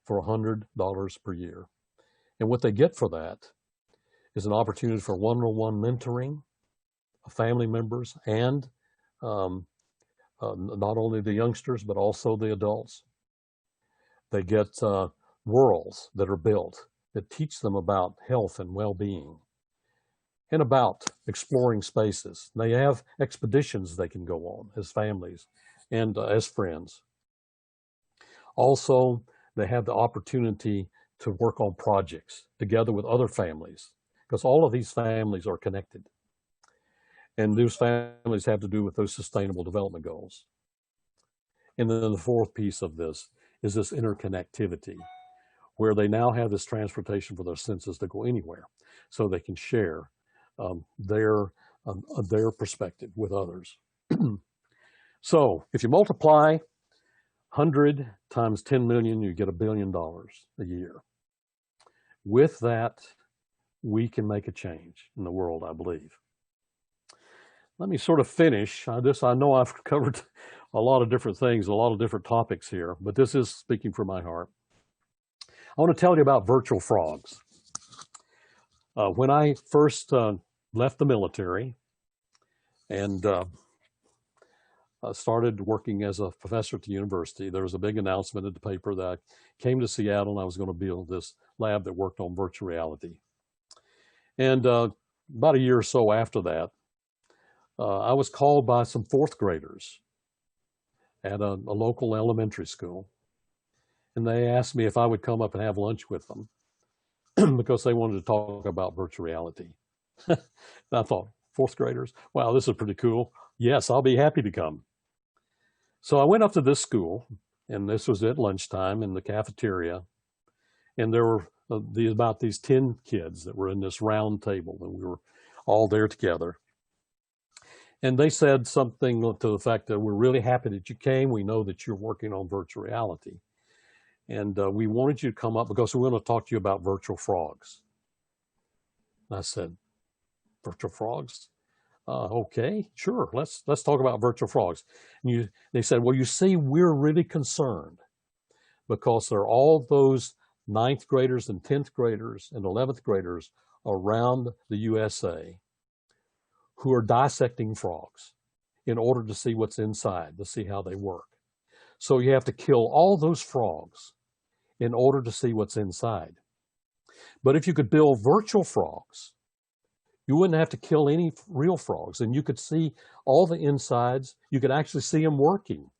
for $100 per year. And what they get for that is an opportunity for one-on-one mentoring of family members and not only the youngsters, but also the adults. They get worlds that are built that teach them about health and well-being and about exploring spaces. They have expeditions they can go on as families and as friends. Also, they have the opportunity to work on projects together with other families, because all of these families are connected. And those families have to do with those sustainable development goals. And then the fourth piece of this is this interconnectivity, where they now have this transportation for their senses to go anywhere, so they can share their perspective with others. So if you multiply 100 times 10 million, you get $1 billion a year. With that, we can make a change in the world, I believe. Let me sort of finish. I know I've covered a lot of different things, a lot of different topics here, but this is speaking from my heart. I want to tell you about virtual frogs. When I first left the military and started working as a professor at the university, there was a big announcement in the paper that I came to Seattle and I was going to build this lab that worked on virtual reality. And about a year or so after that, I was called by some 4th graders at a local elementary school. And they asked me if I would come up and have lunch with them because they wanted to talk about virtual reality. And I thought, 4th graders? Wow, this is pretty cool. Yes, I'll be happy to come. So I went up to this school, and this was at lunchtime in the cafeteria. And there were about these 10 kids that were in this round table, and we were all there together. And they said something to the fact that we're really happy that you came. We know that you're working on virtual reality. And we wanted you to come up because we're going to talk to you about virtual frogs. And I said, virtual frogs? Okay, sure. Let's talk about virtual frogs. And they said, well, you see, we're really concerned because there are all those 9th graders and 10th graders and 11th graders around the USA who are dissecting frogs in order to see what's inside, to see how they work. So you have to kill all those frogs in order to see what's inside. But if you could build virtual frogs, you wouldn't have to kill any real frogs, and you could see all the insides. You could actually see them working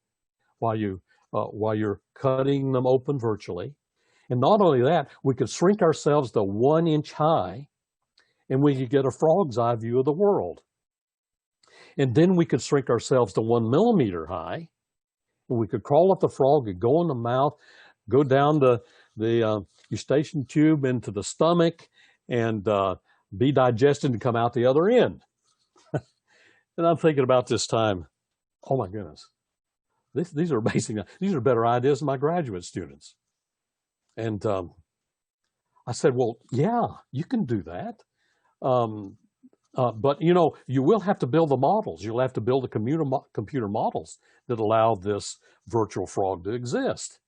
while you're cutting them open virtually. And not only that, we could shrink ourselves to 1 inch high, and we could get a frog's eye view of the world. And then we could shrink ourselves to 1 millimeter high, and we could crawl up the frog and go in the mouth, go down the eustachian tube into the stomach, and be digested and come out the other end. And I'm thinking about this time, oh my goodness, these are amazing. These are better ideas than my graduate students. And I said, well, yeah, you can do that. But, you will have to build the models. You'll have to build the computer models that allow this virtual frog to exist.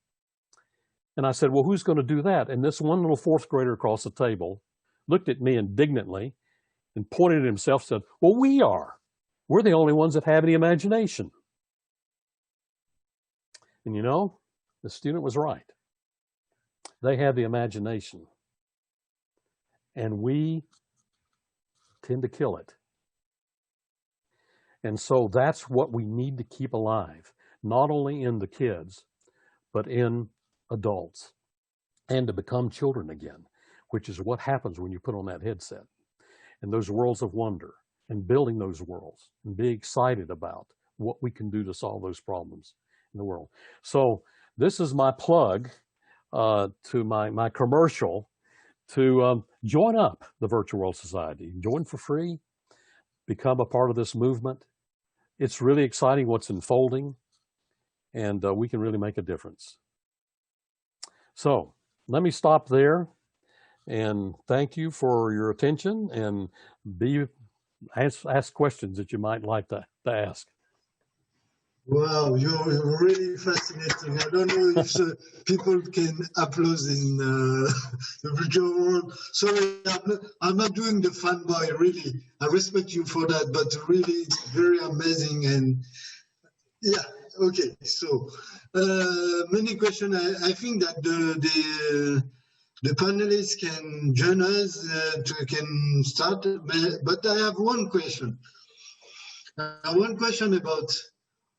And I said, well, who's going to do that? And this one little fourth grader across the table looked at me indignantly and pointed at himself and said, well, we are. We're the only ones that have any imagination. And you know, the student was right. They have the imagination. And we tend to kill it. And so that's what we need to keep alive, not only in the kids, but in adults, and to become children again, which is what happens when you put on that headset. And those worlds of wonder, and building those worlds, and be excited about what we can do to solve those problems in the world. So this is my plug to my commercial to join up the Virtual World Society. Join for free, become a part of this movement. It's really exciting what's unfolding, and we can really make a difference. So let me stop there, and thank you for your attention, and ask questions that you might like to ask. Wow, you're really fascinating. I don't know if people can upload in the virtual world. Sorry, I'm not doing the fanboy, really. I respect you for that, but really it's very amazing. And yeah, okay. So many questions. I think that the panelists can join us, can start, but I have one question. One question about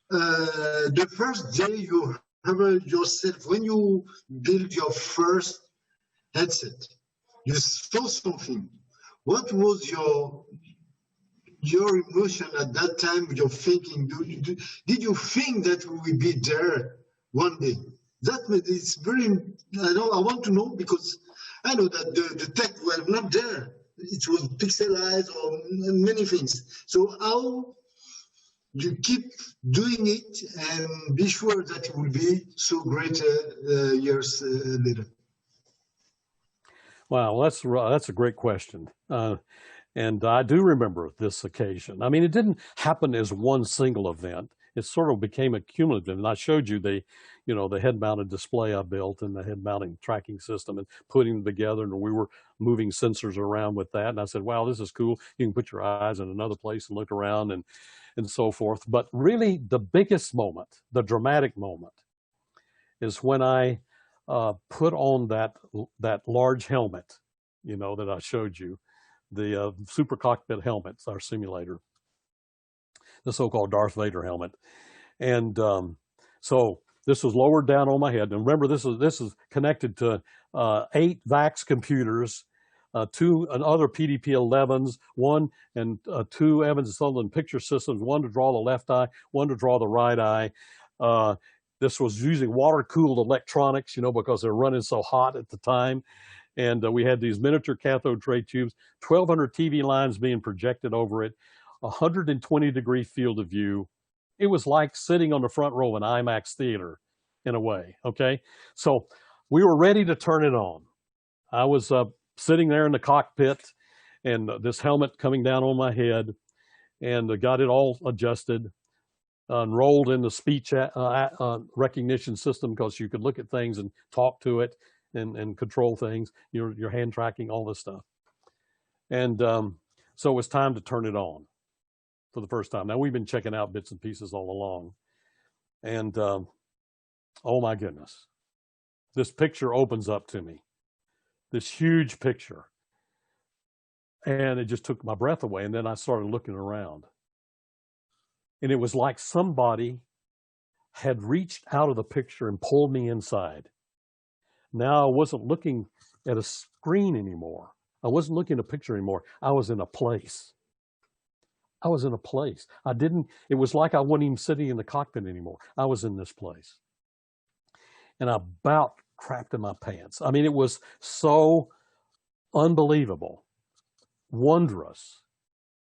the first day you have yourself, when you build your first headset, you saw something. What was your emotion at that time, your thinking? Did you think that we will be there one day? That is very, I want to know, because I know that the tech was not there. It was pixelized or many things. So how you keep doing it and be sure that it will be so great years later? Wow, that's a great question. And I do remember this occasion. I mean, it didn't happen as one single event. It sort of became a cumulative. And I showed you the head-mounted display I built and the head-mounting tracking system and putting them together. And we were moving sensors around with that. And I said, wow, this is cool. You can put your eyes in another place and look around and so forth. But really the biggest moment, the dramatic moment, is when I put on that large helmet, that I showed you, the Super Cockpit helmets, our simulator, the so-called Darth Vader helmet. And so this was lowered down on my head. And remember, this is connected to 8 VAX computers, 2 other PDP-11s, 1 and 2 Evans and Sutherland picture systems, 1 to draw the left eye, 1 to draw the right eye. This was using water-cooled electronics, because they're running so hot at the time. And we had these miniature cathode ray tubes, 1,200 TV lines being projected over it, 120-degree field of view. It was like sitting on the front row of an IMAX theater in a way, okay? So we were ready to turn it on. I was sitting there in the cockpit and this helmet coming down on my head, and got it all adjusted, enrolled in the speech recognition system, because you could look at things and talk to it and control things, your hand tracking, all this stuff. And so it was time to turn it on for the first time. Now, we've been checking out bits and pieces all along. And oh my goodness, this picture opens up to me, this huge picture. And it just took my breath away. And then I started looking around. And it was like somebody had reached out of the picture and pulled me inside. Now I wasn't looking at a screen anymore. I wasn't looking at a picture anymore. I was in a place. I was in a place. It was like I wasn't even sitting in the cockpit anymore. I was in this place. And I about crapped in my pants. I mean, it was so unbelievable, wondrous.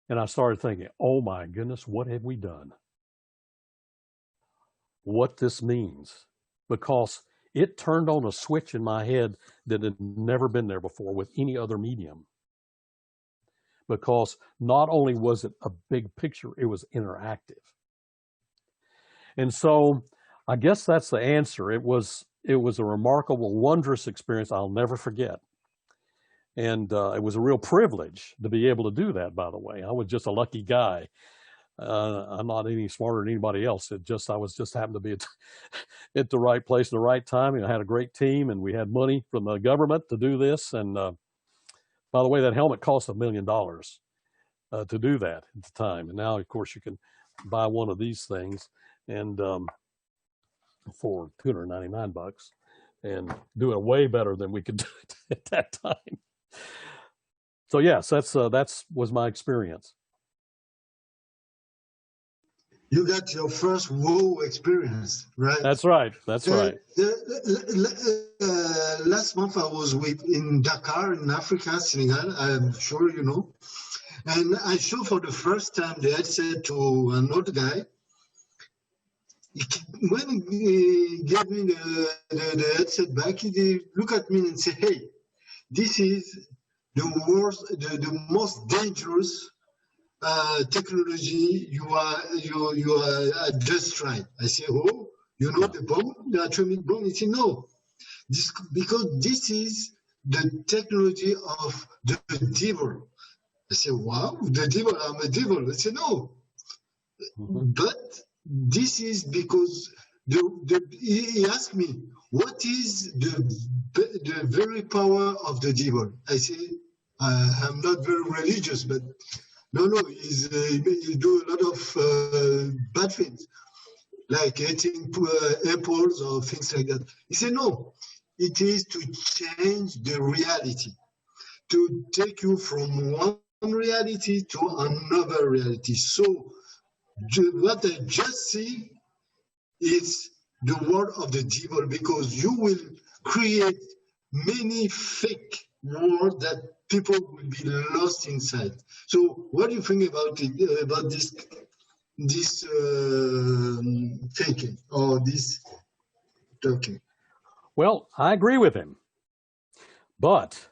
And I started thinking, oh my goodness, what have we done? What this means. Because it turned on a switch in my head that had never been there before with any other medium. Because not only was it a big picture, it was interactive. And so I guess that's the answer. It was it was a remarkable, wondrous experience I'll never forget. And it was a real privilege to be able to do that, by the way. I was just a lucky guy. I'm not any smarter than anybody else. I was just happened to be at the right place at the right time. I had a great team, and we had money from the government to do this. And by the way, that helmet cost $1 million to do that at the time. And now, of course, you can buy one of these things and for $299 and do it way better than we could do it at that time. So yes, that's was my experience. You got your first WoW experience, right? That's right. That's right. Last month I was in Dakar in Africa, Senegal. I'm sure you know. And I showed for the first time the headset to an old guy. When he gave me the headset back, he looked at me and said, "Hey, this is the most dangerous technology you are just tried." I say, "Oh, you know the bomb, the atomic bomb?" He said, "No, because this is the technology of the devil." I said, "Wow, the devil, I'm a devil." I said, "No, but this is because he asked me, what is the very power of the devil?" I say, "I'm not very religious, but no, he do a lot of bad things, like eating apples or things like that." He said, "No, it is to change the reality, to take you from one reality to another reality. So what I just see is the world of the devil, because you will create many fake worlds that people will be lost inside." So what do you think about it, about this thinking or this talking? Well, I agree with him, but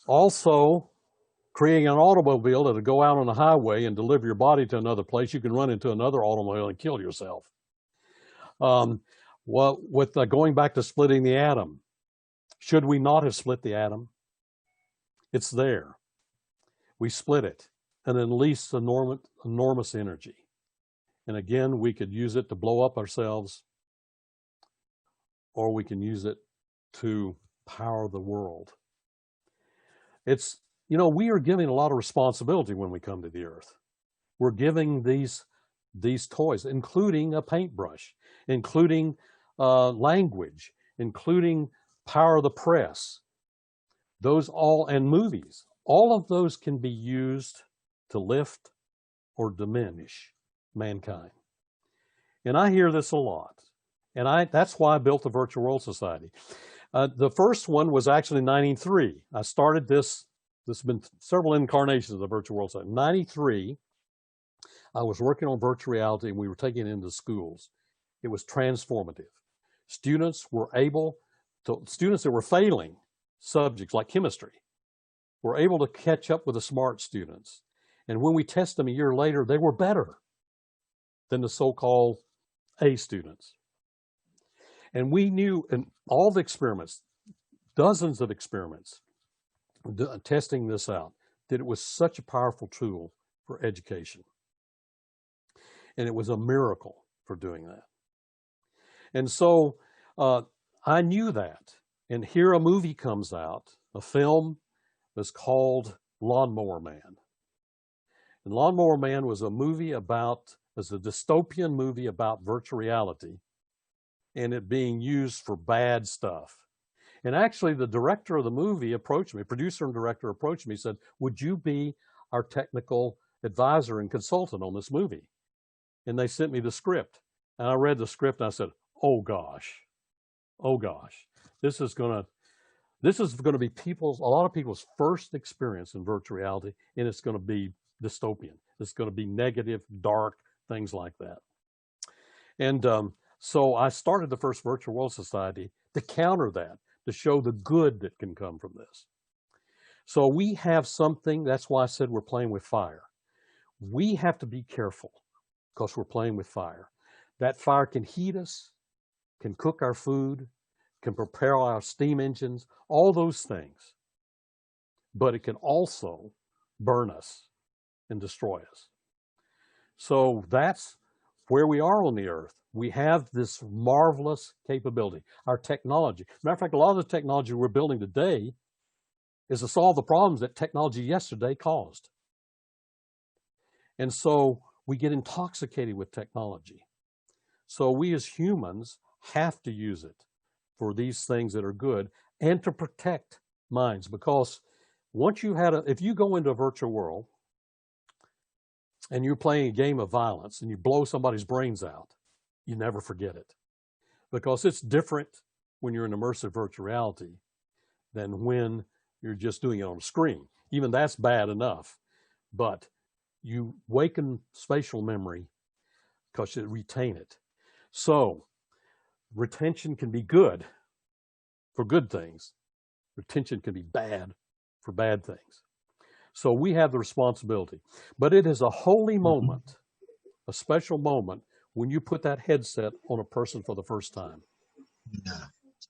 also creating an automobile that'll go out on the highway and deliver your body to another place, you can run into another automobile and kill yourself. With going back to splitting the atom, should we not have split the atom? It's there. We split it and unleashed enormous energy. And again, we could use it to blow up ourselves, or we can use it to power the world. It's, we are giving a lot of responsibility when we come to the earth. We're giving these toys, including a paintbrush, including language, including power of the press, and movies. All of those can be used to lift or diminish mankind. And I hear this a lot. And that's why I built the Virtual World Society. The first one was actually in 1993. I started this. There's been several incarnations of the Virtual World Society. In 1993, I was working on virtual reality, and we were taking it into schools. It was transformative. Students that were failing subjects like chemistry were able to catch up with the smart students. And when we test them a year later, they were better than the so-called A students. And we knew in all the experiments, dozens of experiments, testing this out, that it was such a powerful tool for education. And it was a miracle for doing that. And so I knew that. And here a movie comes out, a film that's called Lawnmower Man. And Lawnmower Man was a dystopian movie about virtual reality and it being used for bad stuff. And actually the director of the movie approached me, producer and director approached me, said, "Would you be our technical advisor and consultant on this movie?" And they sent me the script. And I read the script and I said, oh gosh, this is going to be a lot of people's first experience in virtual reality, and it's going to be dystopian. It's going to be negative, dark, things like that. And so I started the first Virtual World Society to counter that, to show the good that can come from this. So we have something, that's why I said we're playing with fire. We have to be careful because we're playing with fire. That fire can heat us, can cook our food, can prepare our steam engines, all those things. But it can also burn us and destroy us. So that's where we are on the earth. We have this marvelous capability. Our technology. Matter of fact, a lot of the technology we're building today is to solve the problems that technology yesterday caused. And so we get intoxicated with technology. So we as humans have to use it for these things that are good and to protect minds. Because once you had if you go into a virtual world and you're playing a game of violence and you blow somebody's brains out, you never forget it. Because it's different when you're in immersive virtual reality than when you're just doing it on a screen. Even that's bad enough. But you waken spatial memory because you retain it. So retention can be good for good things. Retention can be bad for bad things. So we have the responsibility. But it is a holy moment, a special moment, when you put that headset on a person for the first time. Yeah.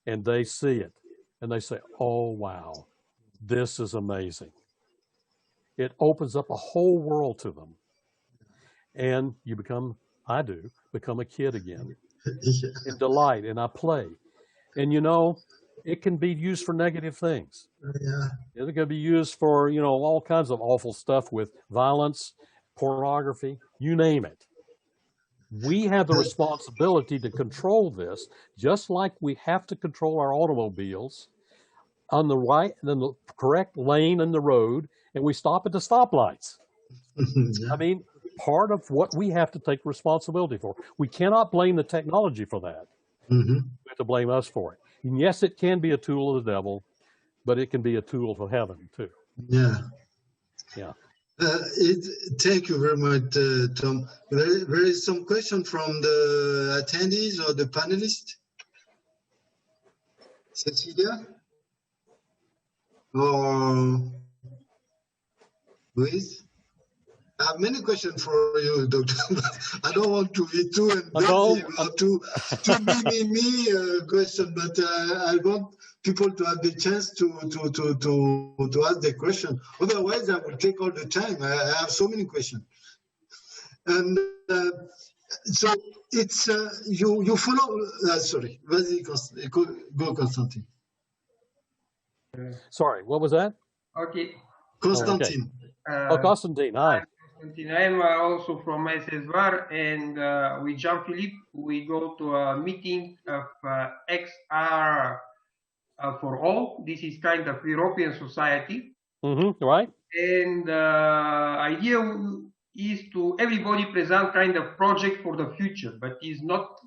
And they see it. And they say, oh, wow, this is amazing. It opens up a whole world to them. And you become a kid again. Yeah. In delight, and I play. And you know, it can be used for negative things. Yeah. It can be used for, you know, all kinds of awful stuff with violence, pornography, you name it. We have the responsibility to control this, just like we have to control our automobiles on the right, in the correct lane in the road, and we stop at the stoplights. Yeah. I mean, part of what we have to take responsibility for. We cannot blame the technology for that. Mm-hmm. We have to blame us for it. And yes, it can be a tool of the devil, but it can be a tool for heaven too. Yeah. Yeah. Thank you very much, Tom. There is some question from the attendees or the panelists. Cecilia? Or Luis? I have many questions for you, Doctor. I don't want to be too invasive or too me question, but I want people to have the chance to ask the question. Otherwise, I will take all the time. I have so many questions, and so it's you follow. Sorry, go, Constantine. Sorry, what was that? Okay. Constantine. Constantine, hi. I'm also from SSVAR, and with Jean-Philippe, we go to a meeting of XR for all. This is kind of European society. Mm-hmm, right. And the idea is to everybody present kind of project for the future, but it's not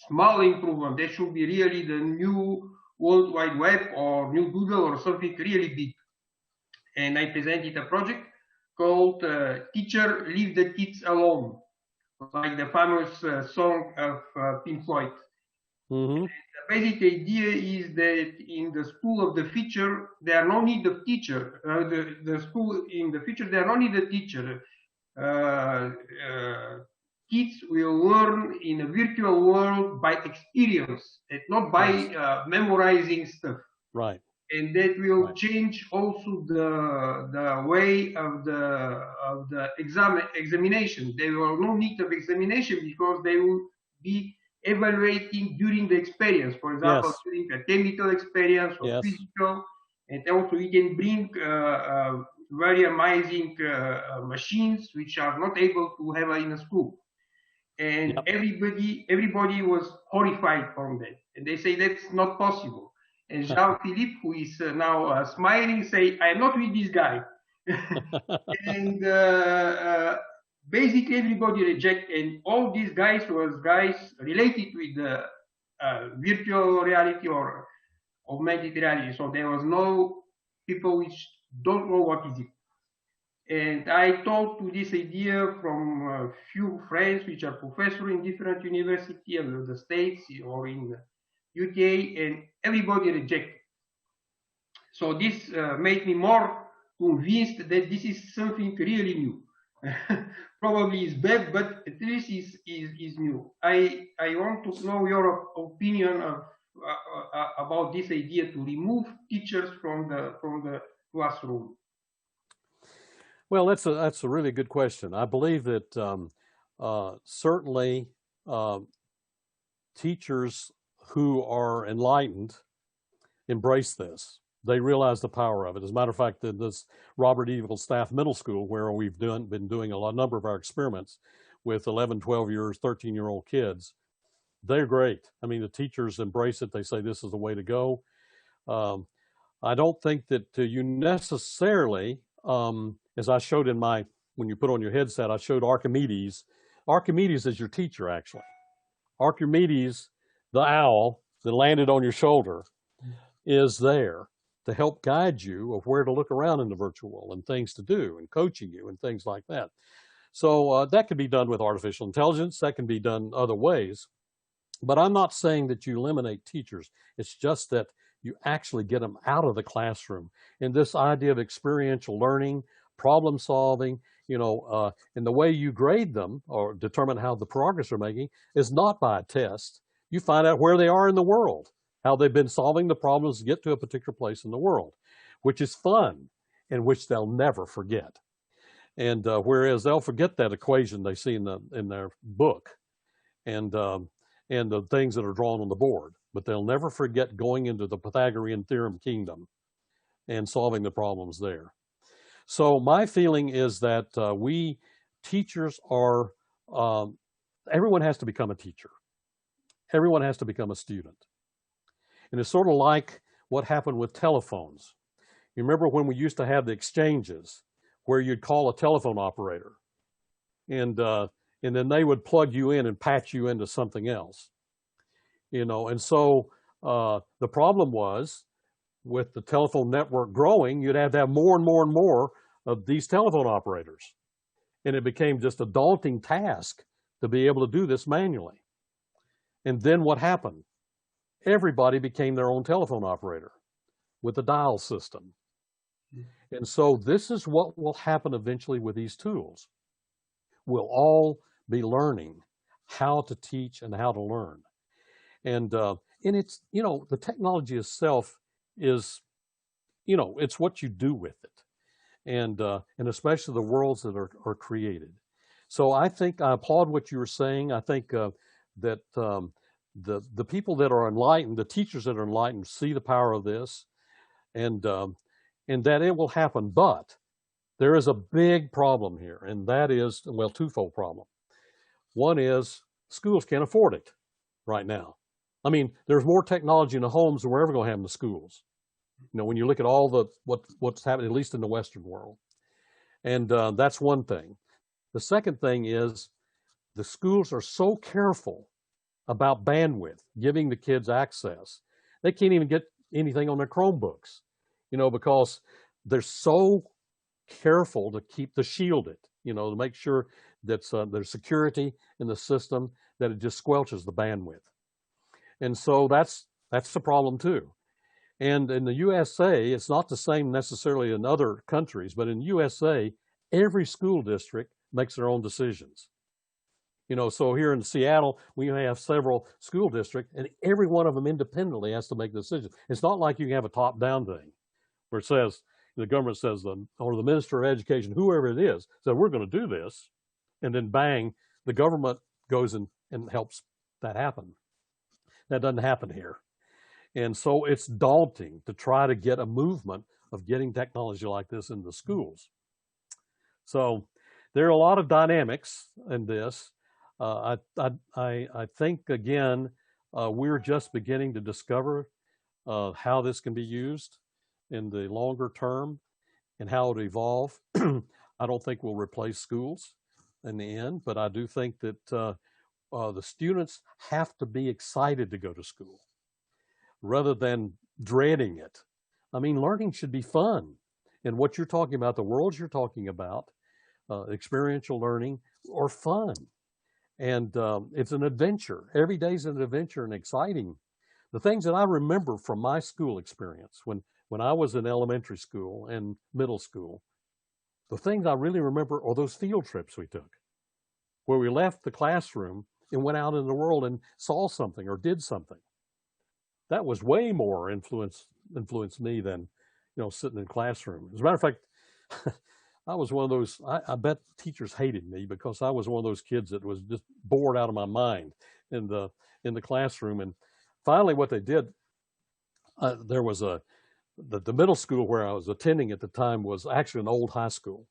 small improvement. There should be really the new World Wide Web or new Google or something really big. And I presented a project called Teacher, Leave the Kids Alone, like the famous song of Pink Floyd. Mm-hmm. The basic idea is that in the school of the future, there are no need of teacher. The school in the future, there are no need of teacher. Kids will learn in a virtual world by experience, and not by memorizing stuff. Right. And that will change also the way of the examination. There will no need of examination because they will be evaluating during the experience. For example, during a chemical experience or physical, and also we can bring very amazing machines which are not able to have in a school. And everybody was horrified from that, and they say that's not possible. And Jean-Philippe, who is now smiling, say, "I'm not with this guy." And basically everybody reject, and all these guys was guys related with the virtual reality or augmented reality. So there was no people which don't know what is it. And I talked to this idea from a few friends which are professors in different universities in the States or in the UK, and everybody rejected. So this made me more convinced that this is something really new. Probably is bad, but at least is new. I want to know your opinion of about this idea to remove teachers from the classroom. Well, that's a really good question. I believe that certainly teachers who are enlightened embrace this. They realize the power of it. As a matter of fact, in this Robert Eagle Staff Middle School, where we've been doing a number of our experiments with 11, 12 years, 13-year-old kids, they're great. I mean, the teachers embrace it. They say this is the way to go. I don't think that you necessarily, as I showed when you put on your headset, I showed Archimedes. Archimedes is your teacher, actually. Archimedes, the owl that landed on your shoulder, is there to help guide you of where to look around in the virtual world and things to do and coaching you and things like that. So that can be done with artificial intelligence. That can be done other ways. But I'm not saying that you eliminate teachers. It's just that you actually get them out of the classroom. And this idea of experiential learning, problem solving, and the way you grade them or determine how the progress they're making is not by a test. You find out where they are in the world, how they've been solving the problems to get to a particular place in the world, which is fun and which they'll never forget. And whereas they'll forget that equation they see in their book and the things that are drawn on the board, but they'll never forget going into the Pythagorean theorem kingdom and solving the problems there. So my feeling is that we teachers are, everyone has to become a teacher. Everyone has to become a student. And it's sort of like what happened with telephones. You remember when we used to have the exchanges where you'd call a telephone operator and then they would plug you in and patch you into something else. And so the problem was with the telephone network growing, you'd have to have more and more and more of these telephone operators. And it became just a daunting task to be able to do this manually. And then what happened? Everybody became their own telephone operator with a dial system. And so this is what will happen eventually with these tools. We'll all be learning how to teach and how to learn. And it's, the technology itself is, it's what you do with it. And especially the worlds that are created. So I think I applaud what you were saying. I think that the people that are enlightened, the teachers that are enlightened, see the power of this, and that it will happen. But there is a big problem here, and that is, well, twofold problem. One is schools can't afford it right now. I mean, there's more technology in the homes than we're ever going to have in the schools. When you look at all what's happening, at least in the Western world. And that's one thing. The second thing is the schools are so careful about bandwidth, giving the kids access. They can't even get anything on their Chromebooks, because they're so careful to shield it, to make sure that there's security in the system, that it just squelches the bandwidth. And so that's the problem too. And in the USA, it's not the same necessarily in other countries, but in the USA, every school district makes their own decisions. So here in Seattle, we have several school districts, and every one of them independently has to make decisions. It's not like you can have a top-down thing where it says, the government says, or the Minister of Education, whoever it is, said, we're going to do this, and then bang, the government goes and helps that happen. That doesn't happen here. And so it's daunting to try to get a movement of getting technology like this into schools. So there are a lot of dynamics in this. I think, again, we're just beginning to discover how this can be used in the longer term and how it evolve. I don't think we'll replace schools in the end, but I do think that the students have to be excited to go to school rather than dreading it. I mean, learning should be fun. And what you're talking about, the worlds you're talking about, experiential learning, are fun. And it's an adventure. Every day is an adventure and exciting. The things that I remember from my school experience when I was in elementary school and middle school, The things I really remember are those field trips we took, where we left the classroom and went out in the world and saw something or did something. That was way more influenced me than, sitting in the classroom. As a matter of fact, I was one of those, I bet teachers hated me because I was one of those kids that was just bored out of my mind in the classroom. And finally what they did, there was the middle school where I was attending at the time was actually an old high school.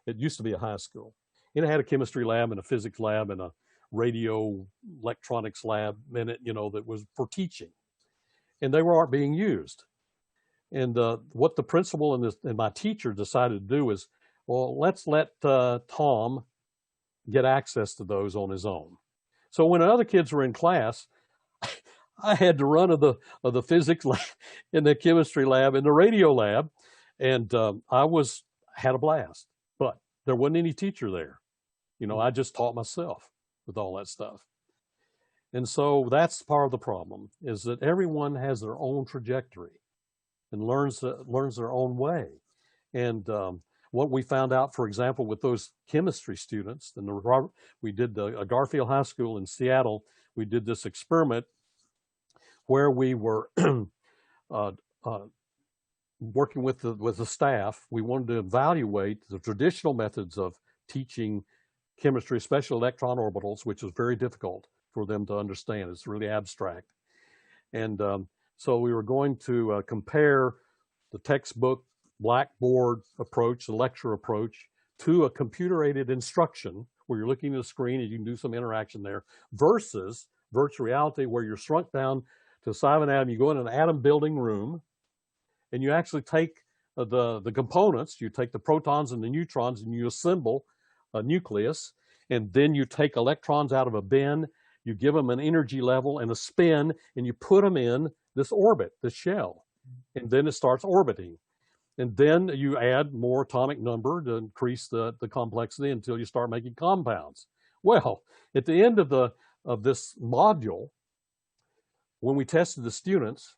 It used to be a high school. And it had a chemistry lab and a physics lab and a radio electronics lab in it, that was for teaching. And they weren't being used. And what the principal and my teacher decided to do is, well, let's let Tom get access to those on his own. So when other kids were in class, I had to run of the physics lab, in the chemistry lab, in the radio lab, and I had a blast. But there wasn't any teacher there. I just taught myself with all that stuff. And so that's part of the problem, is that everyone has their own trajectory and learns their own way. And what we found out, for example, with those chemistry students, we did Garfield High School in Seattle, we did this experiment where we were working with the staff. We wanted to evaluate the traditional methods of teaching chemistry, especially electron orbitals, which is very difficult for them to understand. It's really abstract. And so we were going to compare the textbook blackboard approach, the lecture approach, to a computer-aided instruction where you're looking at a screen and you can do some interaction there, versus virtual reality where you're shrunk down to a size of an atom. You go in an atom building room and you actually take the components, you take the protons and the neutrons and you assemble a nucleus, and then you take electrons out of a bin, you give them an energy level and a spin, and you put them in this orbit, this shell, and then it starts orbiting. And then you add more atomic number to increase the complexity until you start making compounds. Well, at the end of this module, when we tested the students,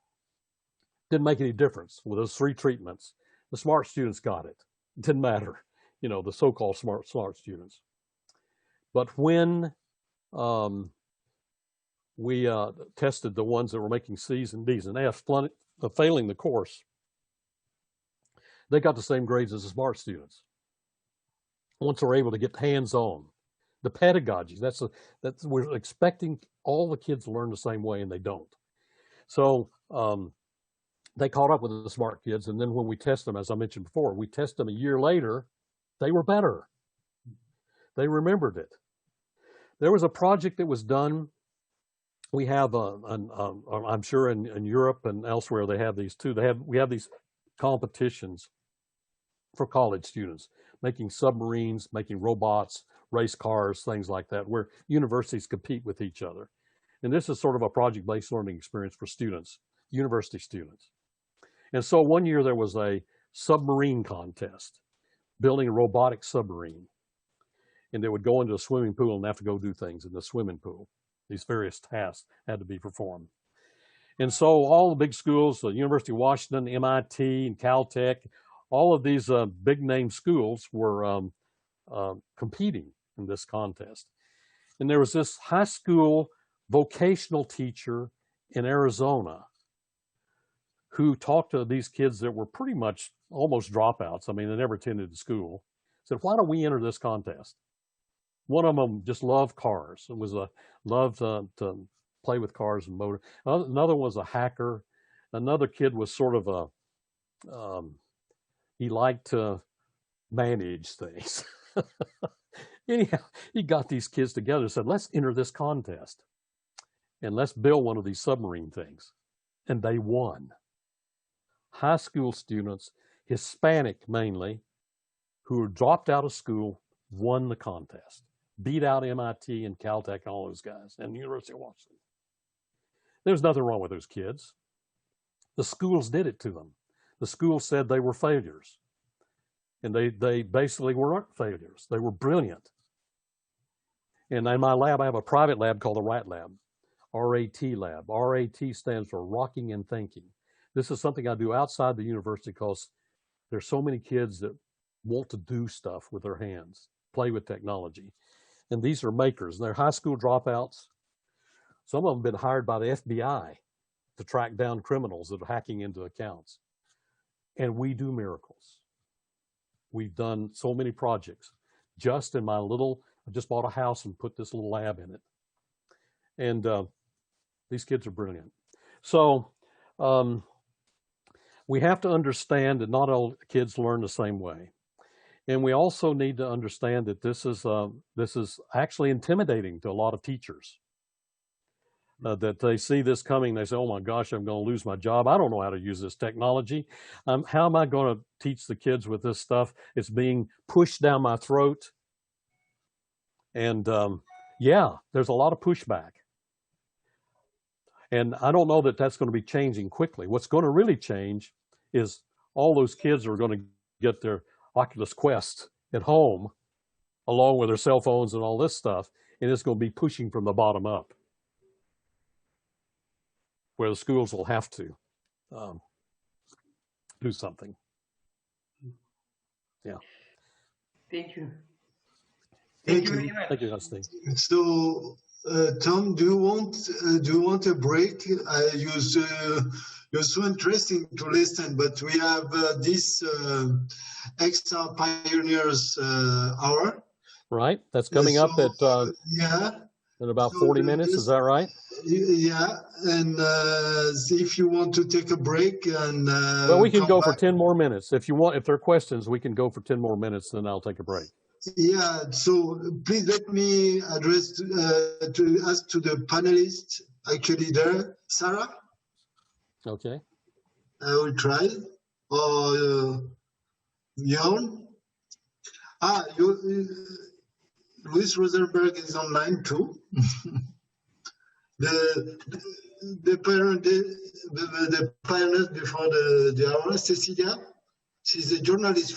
didn't make any difference with those 3 treatments. The smart students got it. It didn't matter, the so-called smart students. But when we tested the ones that were making C's and D's and F's, failing the course, they got the same grades as the smart students. Once they're able to get hands-on, the pedagogy, we're expecting all the kids to learn the same way, and they don't. So they caught up with the smart kids, and then when we test them, as I mentioned before, we test them a year later, they were better. They remembered it. There was a project that was done. We have, I'm sure in Europe and elsewhere, they have these too. We have these competitions for college students, making submarines, making robots, race cars, things like that, where universities compete with each other. And this is sort of a project-based learning experience for students, university students. And so one year there was a submarine contest, building a robotic submarine. And they would go into a swimming pool and have to go do things in the swimming pool. These various tasks had to be performed. And so all the big schools, the University of Washington, MIT, and Caltech, all of these big name schools were competing in this contest. And there was this high school vocational teacher in Arizona who talked to these kids that were pretty much almost dropouts. I mean, they never attended the school. Said, why don't we enter this contest? One of them just loved cars. It was loved to play with cars and motor. Another was a hacker. Another kid was sort of he liked to manage things. Anyhow, he got these kids together and said, let's enter this contest and let's build one of these submarine things. And they won. High school students, Hispanic mainly, who were dropped out of school, won the contest, beat out MIT and Caltech and all those guys, and the University of Washington. There was nothing wrong with those kids. The schools did it to them. The schools said they were failures. And they basically weren't failures. They were brilliant. And in my lab, I have a private lab called the Wright Lab, RAT lab. RAT stands for Rocking and Thinking. This is something I do outside the university because there's so many kids that want to do stuff with their hands, play with technology. And these are makers. They're high school dropouts. Some of them have been hired by the FBI to track down criminals that are hacking into accounts. And we do miracles. We've done so many projects. Just in my little, I just bought a house and put this little lab in it. And these kids are brilliant. So we have to understand that not all kids learn the same way. And we also need to understand that this is actually intimidating to a lot of teachers. That they see this coming, they say, oh my gosh, I'm going to lose my job. I don't know how to use this technology. How am I going to teach the kids with this stuff? It's being pushed down my throat. And yeah, there's a lot of pushback. And I don't know that that's going to be changing quickly. What's going to really change is all those kids are going to get their Oculus Quest at home, along with their cell phones and all this stuff, and it's going to be pushing from the bottom up, where the schools will have to do something. Yeah. Thank you. Thank you very much. Thank you, Justin. So, Tom, do you want a break? You're so interesting to listen, but we have this extra pioneers hour. Right. That's coming up at yeah. In about 40 minutes. Is that right? Yeah. And if you want to take a break and well, we can go for 10 more minutes. If you want, if there are questions, we can go for 10 more minutes, then I'll take a break. Yeah, so please let me address to ask to the panelists actually there. Sarah? Okay. I will try. Or Jon? Louis Rosenberg is online too. the pioneers before the hour, Cecilia. She's a journalist.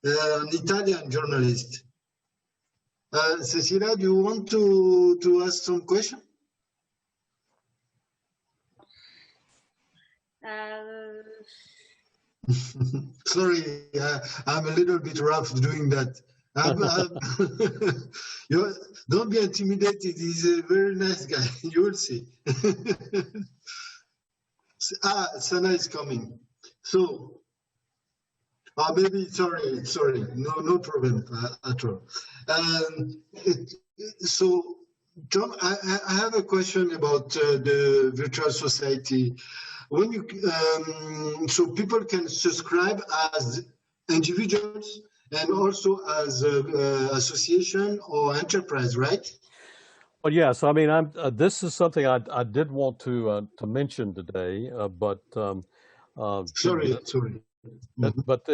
An Italian journalist. Cecilia, do you want to ask some question? Sorry, I'm a little bit rough doing that. Don't be intimidated. He's a very nice guy. You will see. Sana is coming. So. Maybe, sorry, no problem at all. So, John, I have a question about the virtual society. When you, so people can subscribe as individuals and also as association or enterprise, right? Well, yes. I mean, this is something I did want to mention today, but sorry. But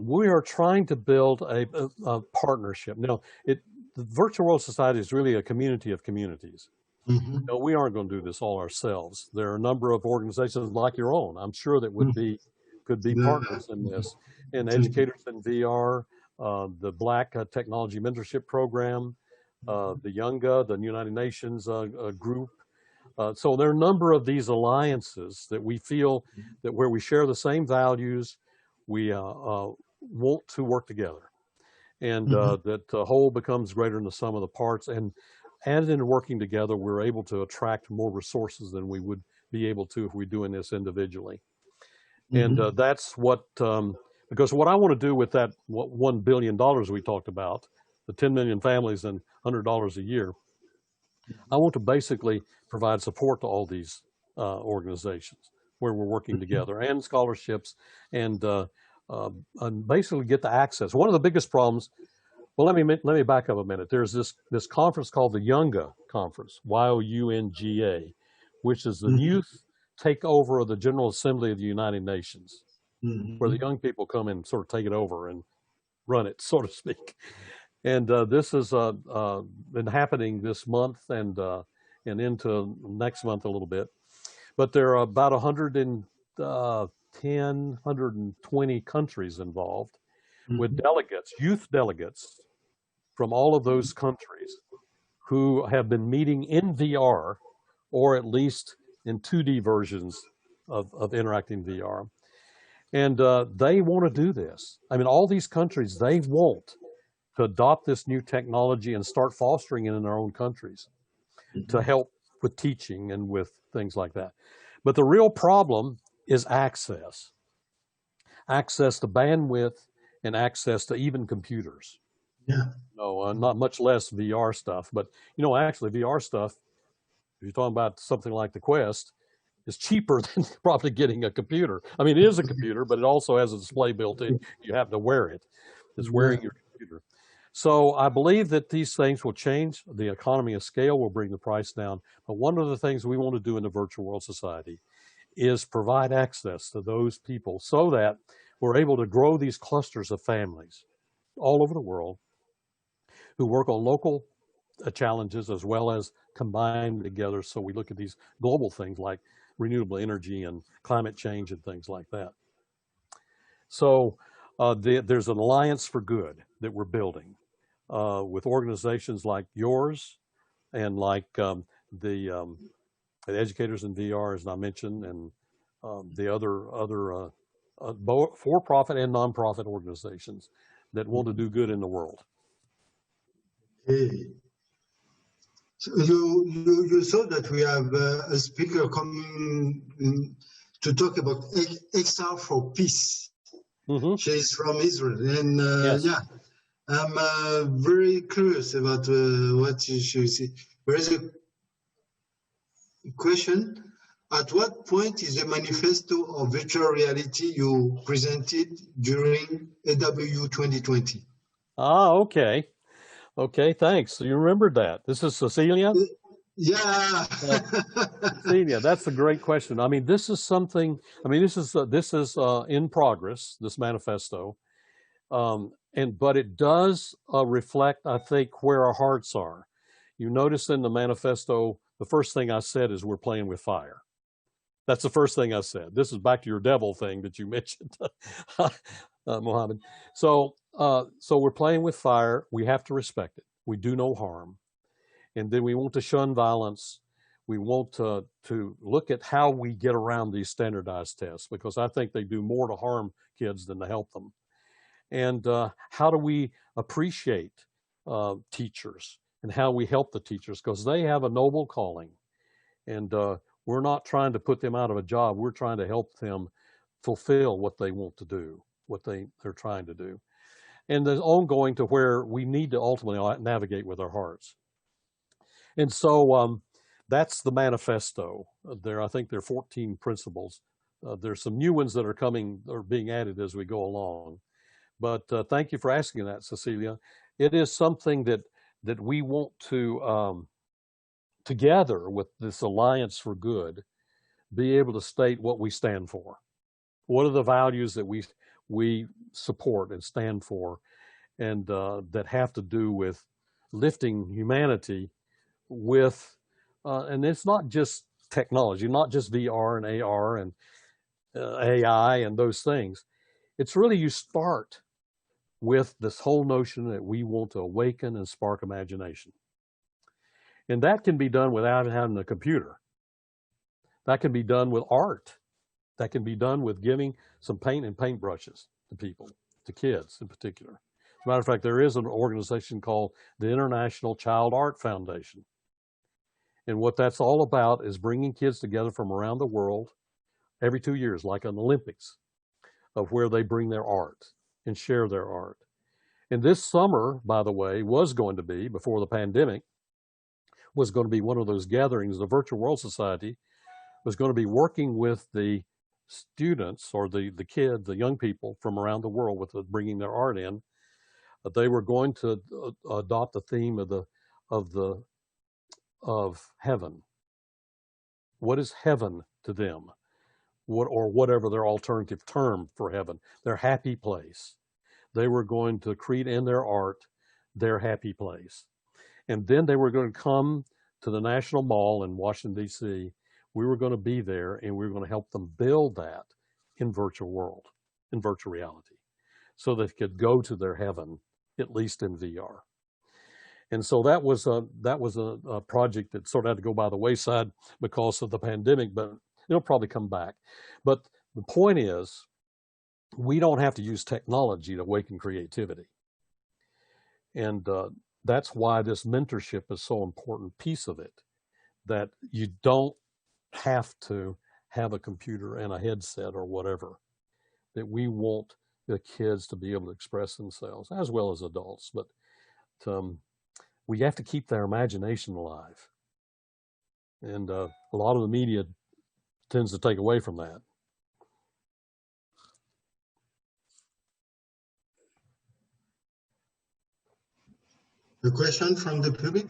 we are trying to build a partnership. Now, the Virtual World Society is really a community of communities. Mm-hmm. No, we aren't going to do this all ourselves. There are a number of organizations like your own, I'm sure, that could be partners in this. And educators in VR, the Black Technology Mentorship Program, the Younga, the United Nations group. So there are a number of these alliances that we feel that where we share the same values, we want to work together, and that the whole becomes greater than the sum of the parts. And in working together, we're able to attract more resources than we would be able to if we're doing this individually. And that's what, because what I want to do with that $1 billion we talked about, the 10 million families and $100 a year, I want to basically provide support to all these organizations where we're working together, and scholarships, and basically get the access. One of the biggest problems. Well, let me back up a minute. There's this conference called the Younga Conference, YOUNGA, which is the youth takeover of the General Assembly of the United Nations, where the young people come and sort of take it over and run it, so to speak. And this has been happening this month and into next month a little bit. But there are about 110, 120 countries involved with delegates, youth delegates from all of those countries who have been meeting in VR, or at least in 2D versions of interacting VR. And they want to do this. I mean, all these countries, they want to adopt this new technology and start fostering it in their own countries to help with teaching and with things like that. But the real problem is access to bandwidth and access to even computers. Yeah. No, not much less VR stuff, but actually VR stuff, if you're talking about something like the Quest, is cheaper than probably getting a computer. I mean, it is a computer, but it also has a display built in. You have to wear it. It's wearing your computer. So I believe that these things will change. The economy of scale will bring the price down. But one of the things we want to do in the virtual world society is provide access to those people so that we're able to grow these clusters of families all over the world who work on local challenges as well as combine together. So we look at these global things like renewable energy and climate change and things like that. So there's an alliance for good that we're building with organizations like yours and like the educators in VR, as I mentioned, and the other for-profit and non-profit organizations that want to do good in the world. Okay. So you saw that we have a speaker coming to talk about XR for Peace. Mm-hmm. She's from Israel, and yes. Yeah, I'm very curious about what she said. There is a question. At what point is the manifesto of virtual reality you presented during AW 2020? Ah, okay. Okay, thanks. So you remembered that. This is Cecilia? Yeah. Cecilia, that's a great question. I mean, this is something, this is in progress, this manifesto. But it does reflect, I think, where our hearts are. You notice in the manifesto, the first thing I said is we're playing with fire. That's the first thing I said. This is back to your devil thing that you mentioned, Mohammed. So we're playing with fire. We have to respect it. We do no harm. And then we want to shun violence. We want to look at how we get around these standardized tests, because I think they do more to harm kids than to help them. And how do we appreciate teachers and how we help the teachers, because they have a noble calling. And we're not trying to put them out of a job. We're trying to help them fulfill what they want to do, what they're trying to do. And then ongoing to where we need to ultimately navigate with our hearts. And so that's the manifesto. I think there are 14 principles. There's some new ones that are coming or being added as we go along. But thank you for asking that, Cecilia. It is something that we want to, together with this Alliance for Good, be able to state what we stand for. What are the values that we support and stand for, and that have to do with lifting humanity with, and it's not just technology, not just VR and AR and AI and those things. It's really, you start with this whole notion that we want to awaken and spark imagination. And that can be done without having a computer. That can be done with art. That can be done with giving some paint and paintbrushes to people, to kids in particular. As a matter of fact, there is an organization called the International Child Art Foundation. And what that's all about is bringing kids together from around the world every 2 years, like an Olympics, of where they bring their art and share their art. And this summer, by the way, was going to be, before the pandemic, was going to be one of those gatherings. The Virtual World Society was going to be working with the students or the kids, the young people from around the world with bringing their art in. They were going to adopt the theme of heaven. What is heaven to them? Or whatever their alternative term for heaven, their happy place. They were going to create in their art their happy place. And then they were going to come to the National Mall in Washington, D.C. We were going to be there, and we were going to help them build that in virtual world, in virtual reality, so they could go to their heaven, at least in VR. And so that was a project that sort of had to go by the wayside because of the pandemic, but it'll probably come back. But the point is, we don't have to use technology to awaken creativity. And that's why this mentorship is so important piece of it, that you don't have to have a computer and a headset or whatever, that we want the kids to be able to express themselves as well as adults. But we have to keep their imagination alive. And a lot of the media tends to take away from that. A question from the public?